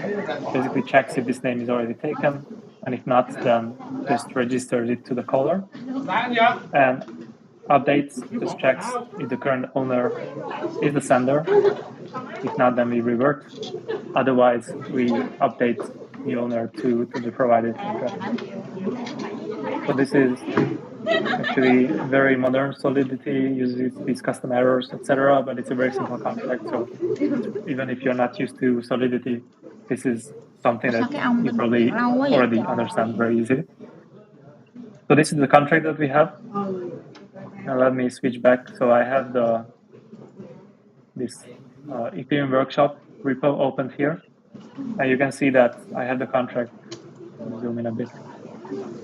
basically checks if this name is already taken, and if not, then just registers it to the caller. And updates just checks if the current owner is the sender. If not, then we revert. Otherwise, we update the owner to the provided address. So this is actually very modern Solidity, uses these custom errors, etc. But it's a very simple contract. So even if you're not used to Solidity, this is something that you probably already understand very easily. So this is the contract that we have. Now let me switch back. So I have this Ethereum workshop repo opened here. And you can see that I have the contract. Let me zoom in a bit.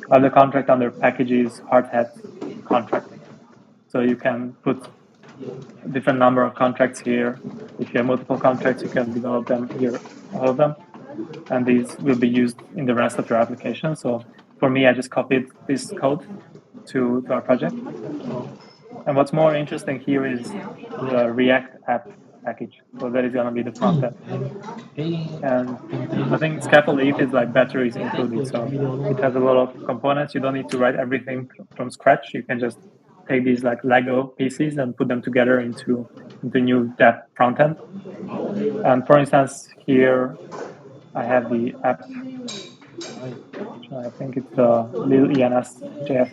I have the contract under packages, hard hat contract. So you can put a different number of contracts here. If you have multiple contracts, you can develop them here, all of them. And these will be used in the rest of your application. So for me, I just copied this code to our project. And what's more interesting here is the React app package. So that is going to be the front end. And I think Scaffold ETH is like batteries included. So it has a lot of components. You don't need to write everything from scratch. You can just take these like Lego pieces and put them together into new dApp front end. And for instance, here I have the app. I think it's the Lil ENS JS.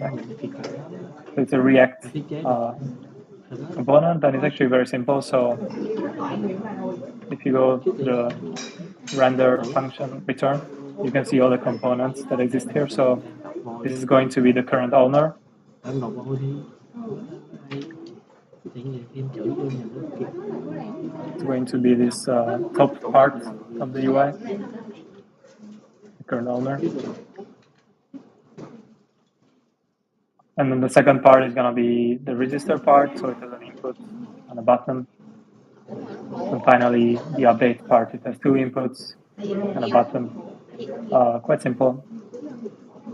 So it's a React component, and it's actually very simple. So if you go to the render function return, you can see all the components that exist here. So this is going to be the current owner. It's going to be this top part of the UI, the current owner. And then the second part is going to be the register part, so it has an input and a button. And finally, the update part, it has two inputs and a button. Quite simple.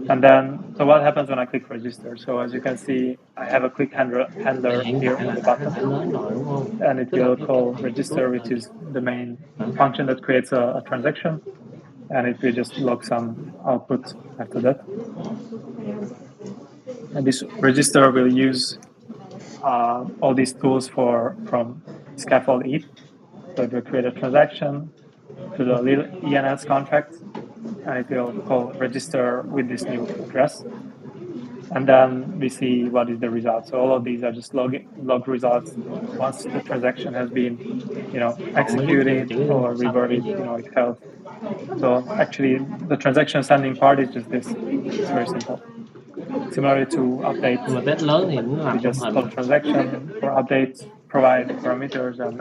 And then, so what happens when I click register? So as you can see, I have a click handler here on the button, and it will call register, which is the main function that creates a transaction, and it will just log some output after that. And this register will use all these tools from scaffold ETH. So it will create a transaction to the little ENS contract, and it will call register with this new address. And then we see what is the result. So all of these are just log results once the transaction has been, executed or reverted, it failed. So actually, the transaction sending part is just this. It's very simple. Similarly to update, we just call transaction for updates, provide parameters, and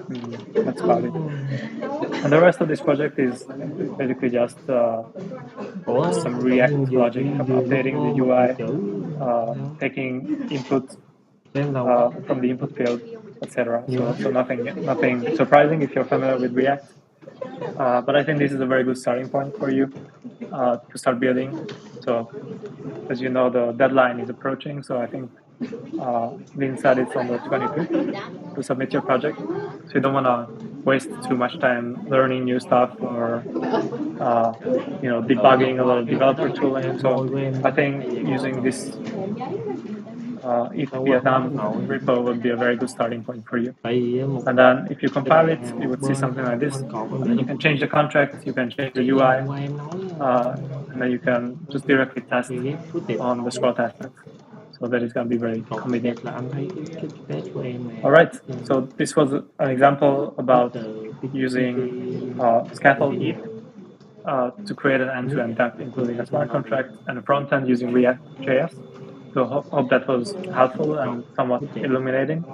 that's about it. And the rest of this project is basically just some React logic of updating the UI, taking input from the input field, etc. So nothing surprising if you're familiar with React. But I think this is a very good starting point for you to start building. So as you know, the deadline is approaching. So I think Lynn said it's on the 25th to submit your project. So you don't want to waste too much time learning new stuff or debugging a lot of developer tooling. So I think using this Vietnam repo would be a very good starting point for you. And then if you compile it, you would see something like this. And then you can change the contract, you can change the UI, and then you can just directly test on the scroll tester. So that is going to be very convenient. All right, so this was an example about using scaffold ETH to create an end-to-end app, including a smart contract and a front end using React.js. So hope that was helpful and somewhat illuminating.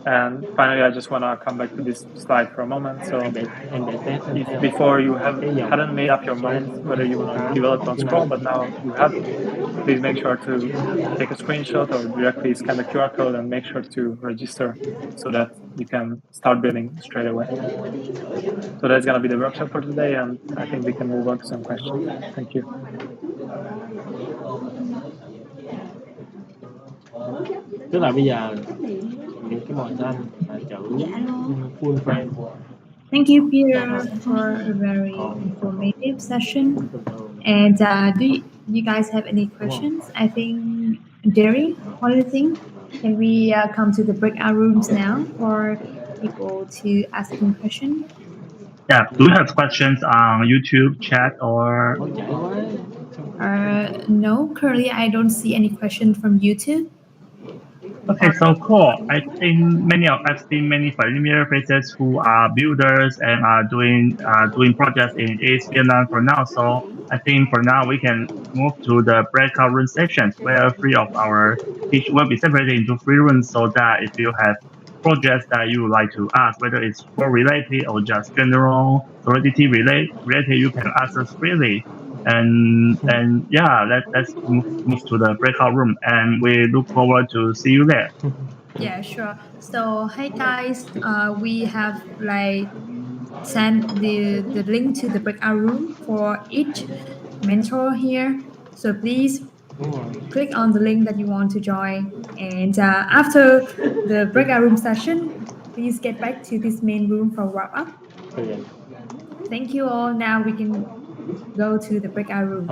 And finally, I just want to come back to this slide for a moment. So if before you hadn't made up your mind whether you want to develop on Scroll, but now you have, please make sure to take a screenshot or directly scan the QR code and make sure to register so that you can start building straight away. So that's going to be the workshop for today, and I think we can move on to some questions. Thank you. Tức là bây giờ những cái mọi danh là chữ full frame. Thank you, Peter, for a very informative session. And do you guys have any questions? I think, Jerry, what do you think? Can we come to the breakout rooms now for people to ask some questions? Yeah, do you have questions on YouTube chat or? No, currently I don't see any questions from YouTube. Okay, so cool. I think I've seen many familiar faces who are builders and are doing projects in East Vietnam for now. So I think for now we can move to the breakout room sessions where three of our speech will be separated into 3 rooms, so that if you have projects that you would like to ask, whether it's for related or just general Solidity related, you can ask us freely. And yeah, let's move to the breakout room, and we look forward to see you there. Yeah, sure. So hey guys, we have sent the link to the breakout room for each mentor here. So please click on the link that you want to join, and after the breakout room session, please get back to this main room for wrap up. Thank you all. Now we can go to the breakout room.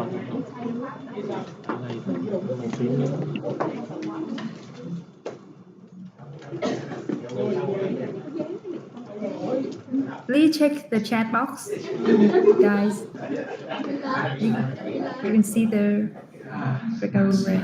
Please check the chat box, guys. You can see the breakout room right.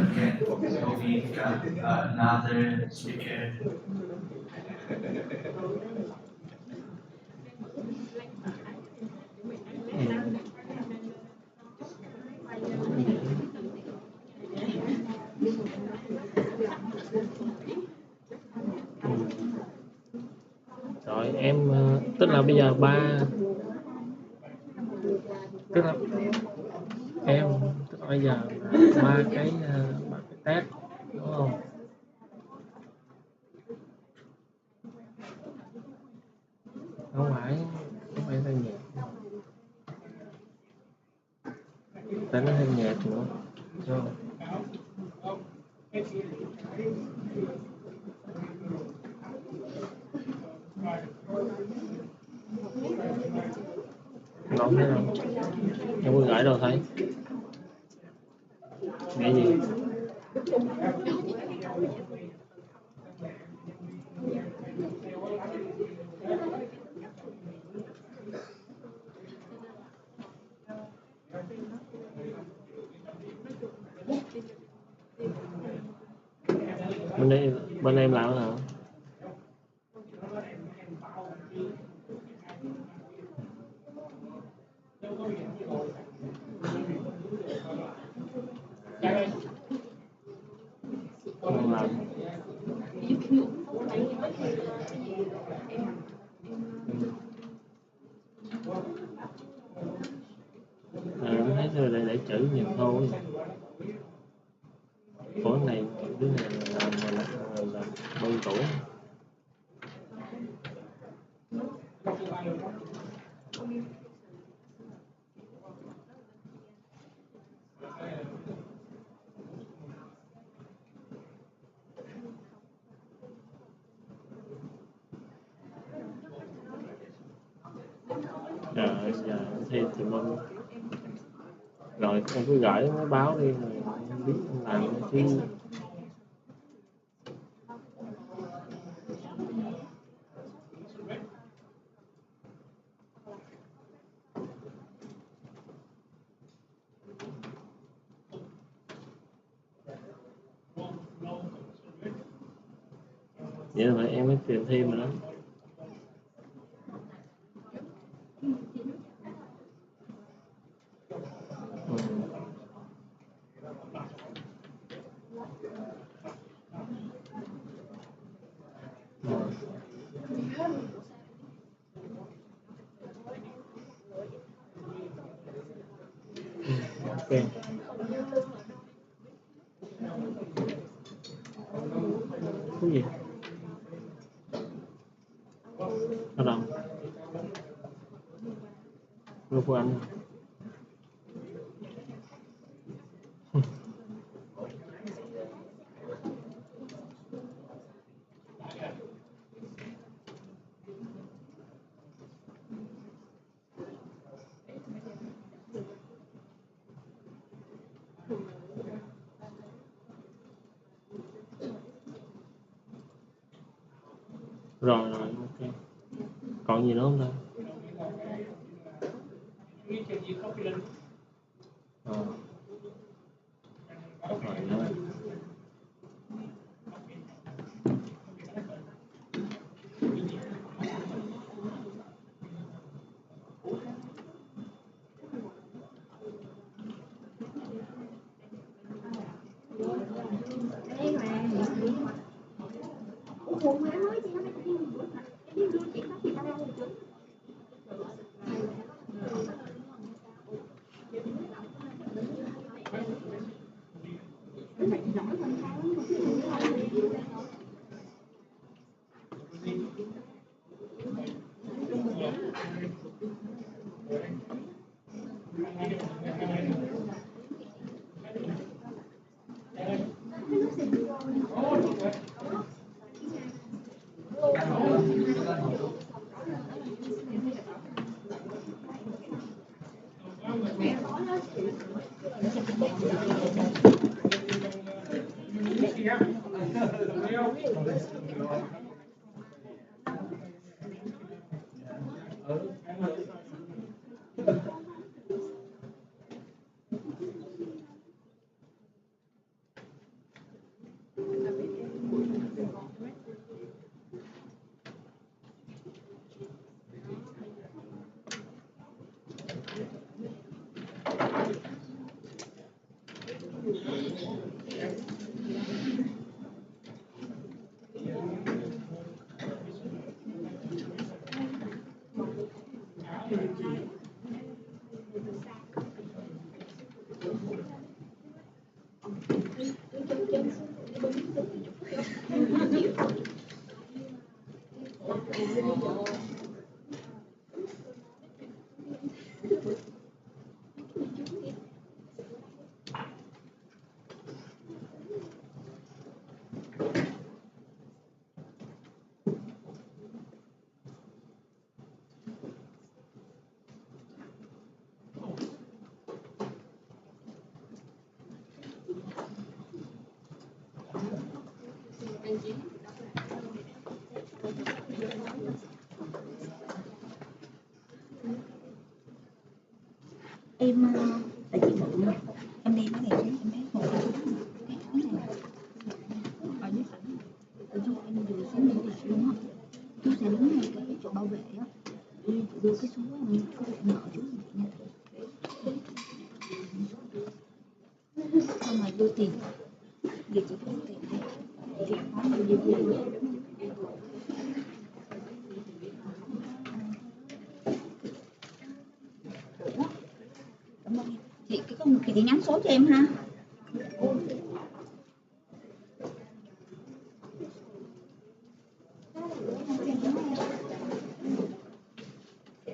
Rồi em tức là bây giờ tức là em tức là bây giờ ba cái test đúng không? Không phải theo nhạc, tại nó theo nhạc nữa đúng không? Không thấy đâu, em có gửi đâu thấy cái gì. Bên em làm hả? Không làm. Em thấy rồi để chữ nhiều thôi. Ủa này đứa này là bao nhiêu tuổi? Trời giờ thi tùm lum. Rồi em cứ gửi mới báo đi rồi em biết em làm chứ. Vậy là em mới tìm thêm rồi đó. Ok. Cái gì? Ở đâu? Lúc của anh. Rồi ok. Còn gì nữa không ta? Rồi nữa. Em tại chị mượn em đem cái này xuống em lấy một cái này ở dưới sảnh tự nhiên em vừa xuống để đặt luôn á, chú sẽ đứng ngay cái chỗ bảo vệ á, chị đưa cái số em có thể nợ chú nha, xong rồi đưa tiền giờ chị có đưa tiền đây chị khóa bao nhiêu chị cái con chị nhắn số cho em ha.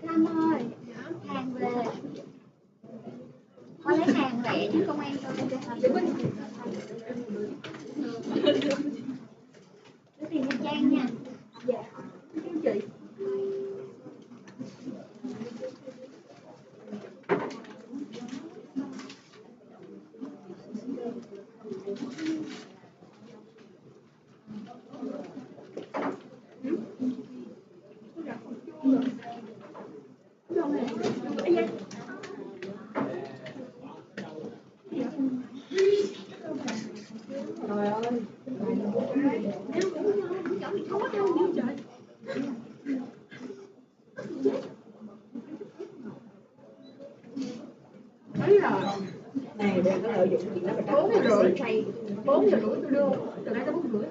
Thanh ơi, hàng về có lấy hàng lẻ chứ không ăn cái tiền Nha Trang nha. Dạ chị này đừng có lợi dụng chuyện đó mà 4 giờ rưỡi tôi đưa từ đây tới 4 rưỡi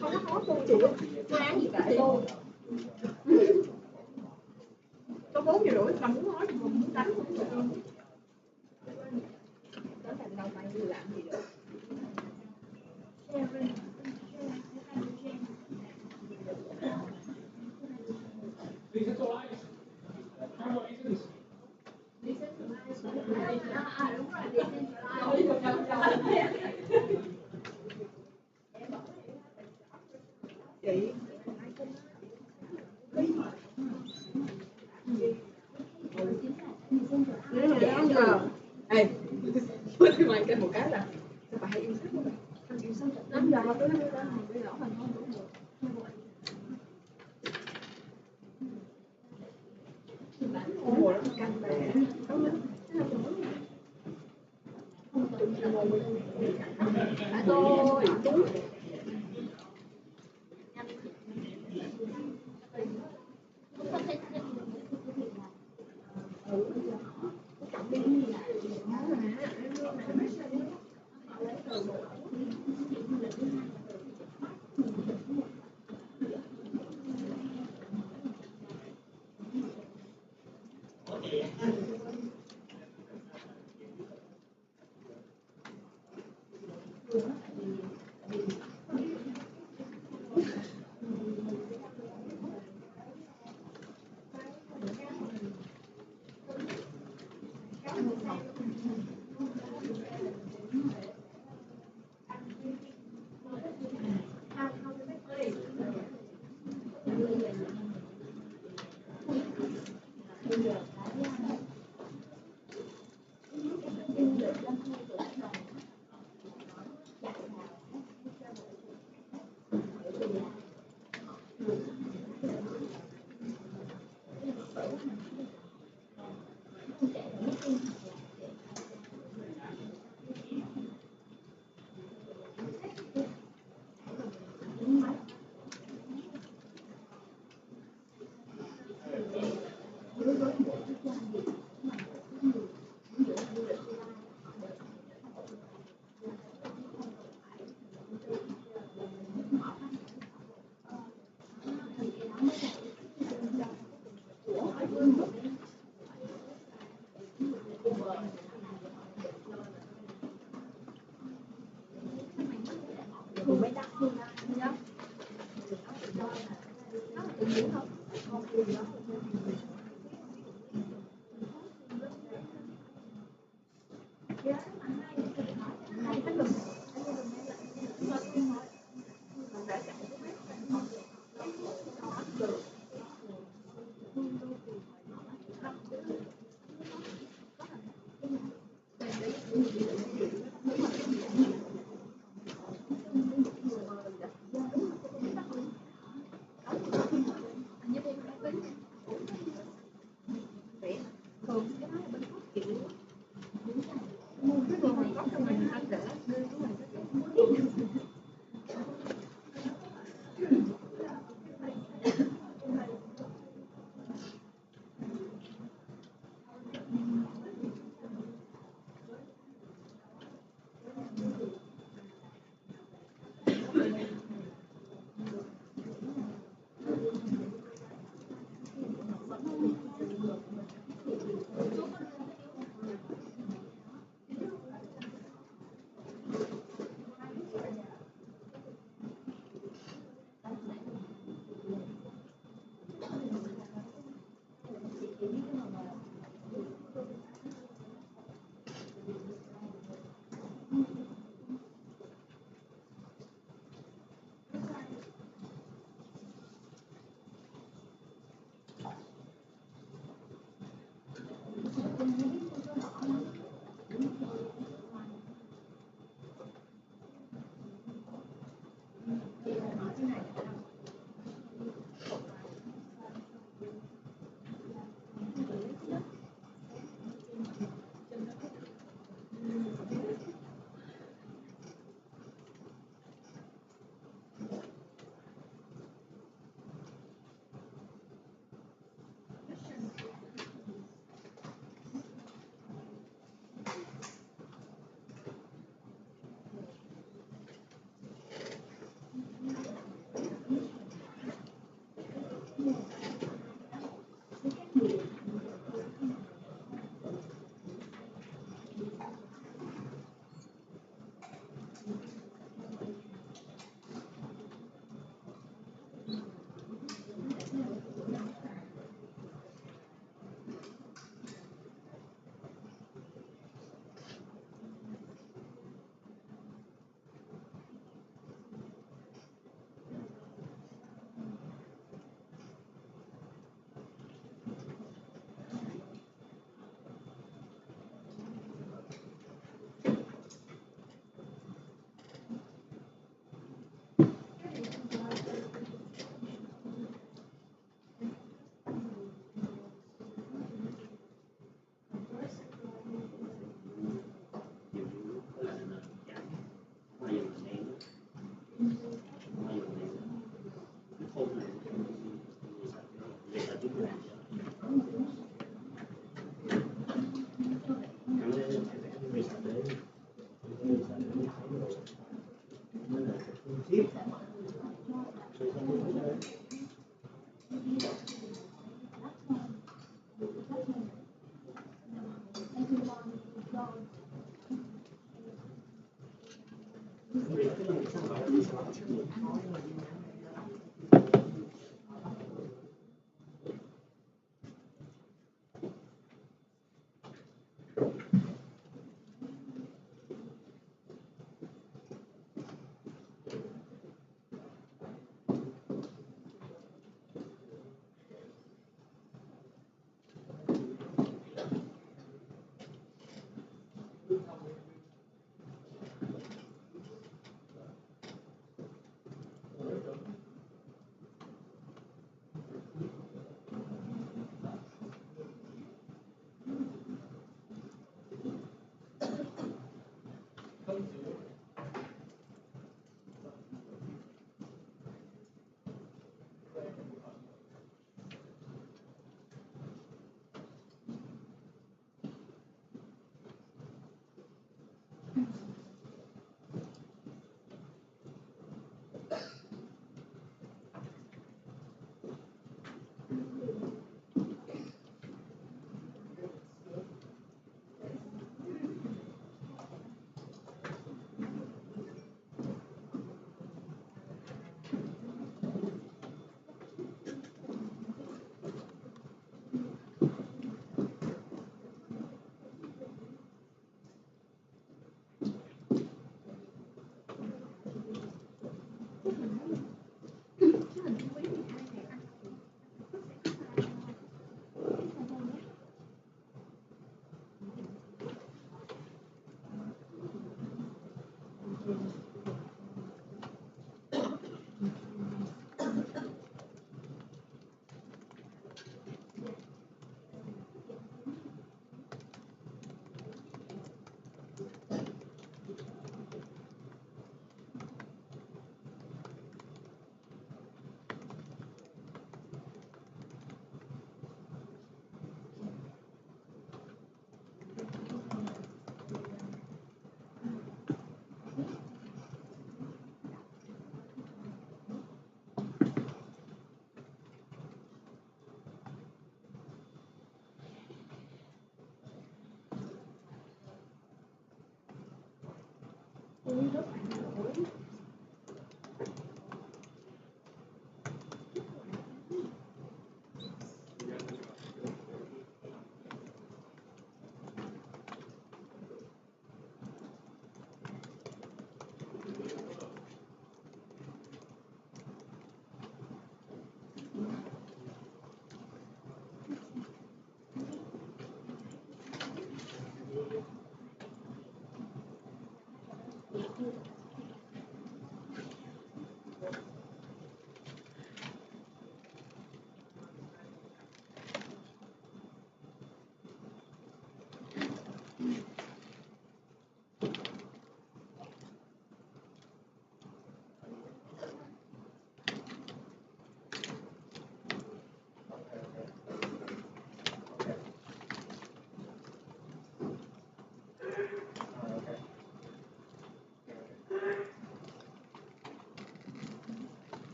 không có hốt luôn chị tôi ăn gì kệ tôi có 4 giờ rưỡi mà muốn nói thì muốn đánh cũng được đó là đâu phải làm gì được. Chị ê mày kêu một cái là bà hay yêu sách không? Yêu sách 5 giờ tôi nói ra hàng bây giờ mình không đủ được. Ngồi đó canh bè tôi chú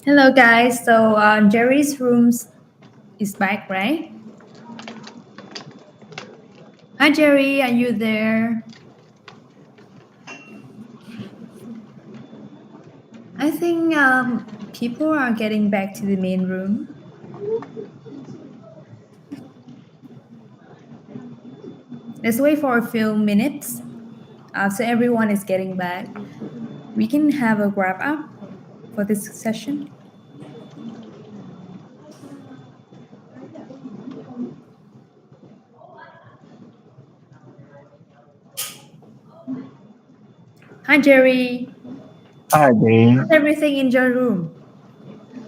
Hello, guys. So Jerry's rooms is back, right? Hi, Jerry. Are you there? I think people are getting back to the main room. Let's wait for a few minutes. So everyone is getting back. We can have a wrap up for this session. Hi, Jerry. Hi, Dean. How's everything in your room?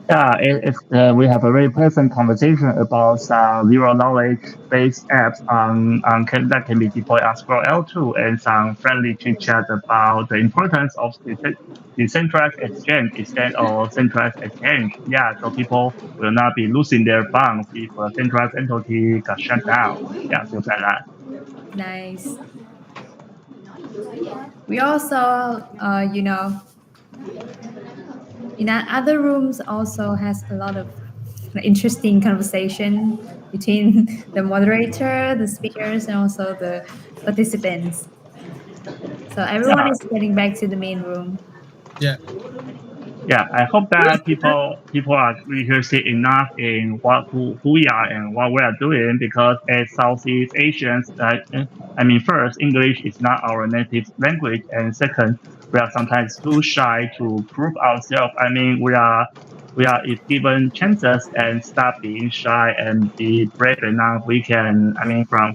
Yeah, we have a very pleasant conversation about some zero knowledge based apps that can be deployed on Scroll L2 and some friendly chit chat about the importance of decentralized exchange instead of centralized exchange. Yeah, so people will not be losing their funds if a centralized entity got shut down. Yeah, things like that. Nice. We also, in our other rooms also has a lot of interesting conversation between the moderator, the speakers, and also the participants. So everyone Yeah. is getting back to the main room. Yeah. Yeah, I hope that people are interested enough in who we are and what we are doing, because as Southeast Asians, first, English is not our native language, and second, we are sometimes too shy to prove ourselves. If given chances and stop being shy and be brave enough, we can.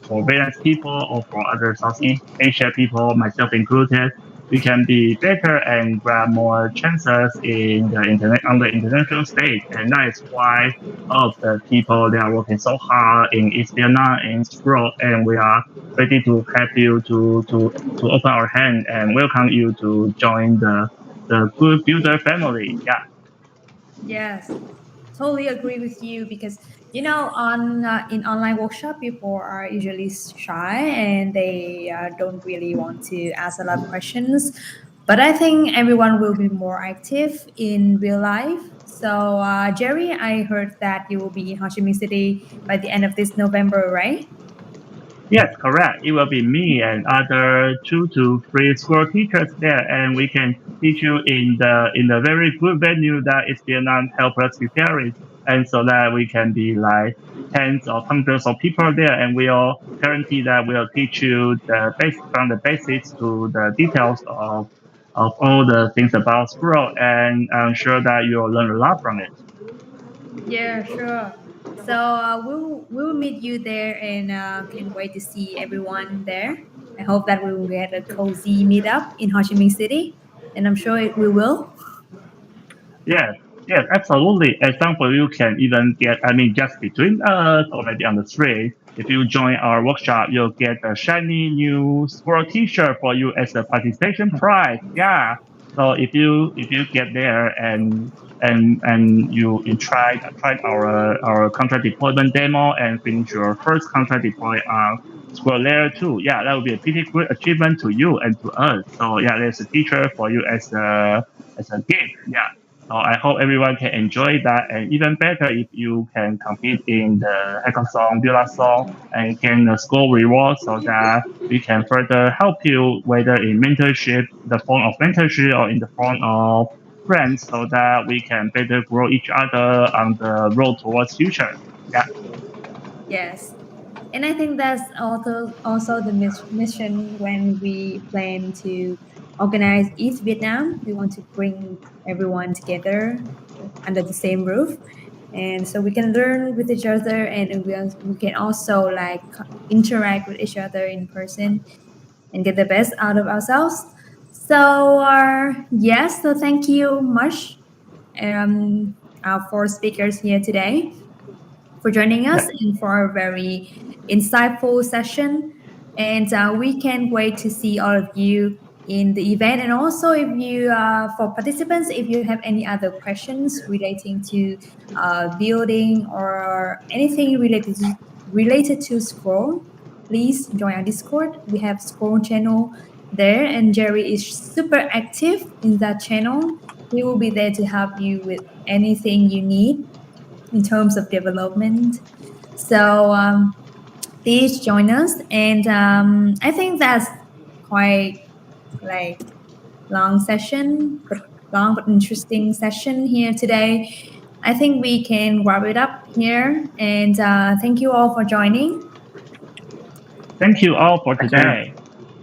For Vietnamese people or for other Southeast Asia people, myself included, we can be better and grab more chances in the internet on the international stage. And that is why all of the people, they are working so hard in East Vietnam and Scroll, and we are ready to help you to open our hand and welcome you to join the good builder family. Yeah. Yes, totally agree with you because on in online workshop people are usually shy and they don't really want to ask a lot of questions, but I think everyone will be more active in real life. So Jerry, I heard that you will be in Ho Chi Minh City by the end of this November, right? Yes, correct. It will be me and other 2 to 3 school teachers there, and we can teach you in the very good venue that is Vietnam help us prepare it, and so that we can be like tens or hundreds of people there, and we'll guarantee that we'll teach you from the basics to the details of all the things about Scroll, and I'm sure that you'll learn a lot from it. Yeah, sure. So we'll meet you there and can't wait to see everyone there. I hope that we will get a cozy meetup in Ho Chi Minh City, and I'm sure we will. Yes, yes, absolutely. Example, you can even get, just between us or maybe on the street. If you join our workshop, you'll get a shiny new squirrel T-shirt for you as a participation prize. Yeah. So if you get there and you tried our contract deployment demo and finish your first contract deploy on Squirrel Layer 2, yeah, that would be a pretty good achievement to you and to us. So yeah, there's a teacher for you as a gift. Yeah. So I hope everyone can enjoy that, and even better if you can compete in the hackathon, build-a-thon, and gain a score reward, so that we can further help you, whether in mentorship, the form of mentorship, or in the form of friends, so that we can better grow each other on the road towards future. Yeah. Yes. And I think that's also the mission when we plan to organize East Vietnam. We want to bring everyone together under the same roof, and so we can learn with each other, and we can also like interact with each other in person and get the best out of ourselves. So yes, so thank you much, our four speakers here today, for joining us and for a very insightful session. And we can't wait to see all of you in the event. And also, if you, for participants, if you have any other questions relating to building or anything related to Scroll, please join our Discord. We have Scroll channel there, and Jerry is super active in that channel. He will be there to help you with anything you need in terms of development. So please join us. And I think that's quite like long session, but long but interesting session here today. I think we can wrap it up here. And thank you all for joining. Thank you all for Thank you. today.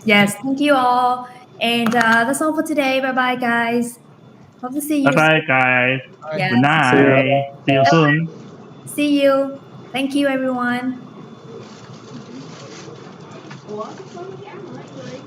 Yes, thank you all. And that's all for today. Bye bye, guys. Hope to see you. Bye bye, guys. Yes. Good night. See you soon. See you. Thank you, everyone. Ủa, có cái áo này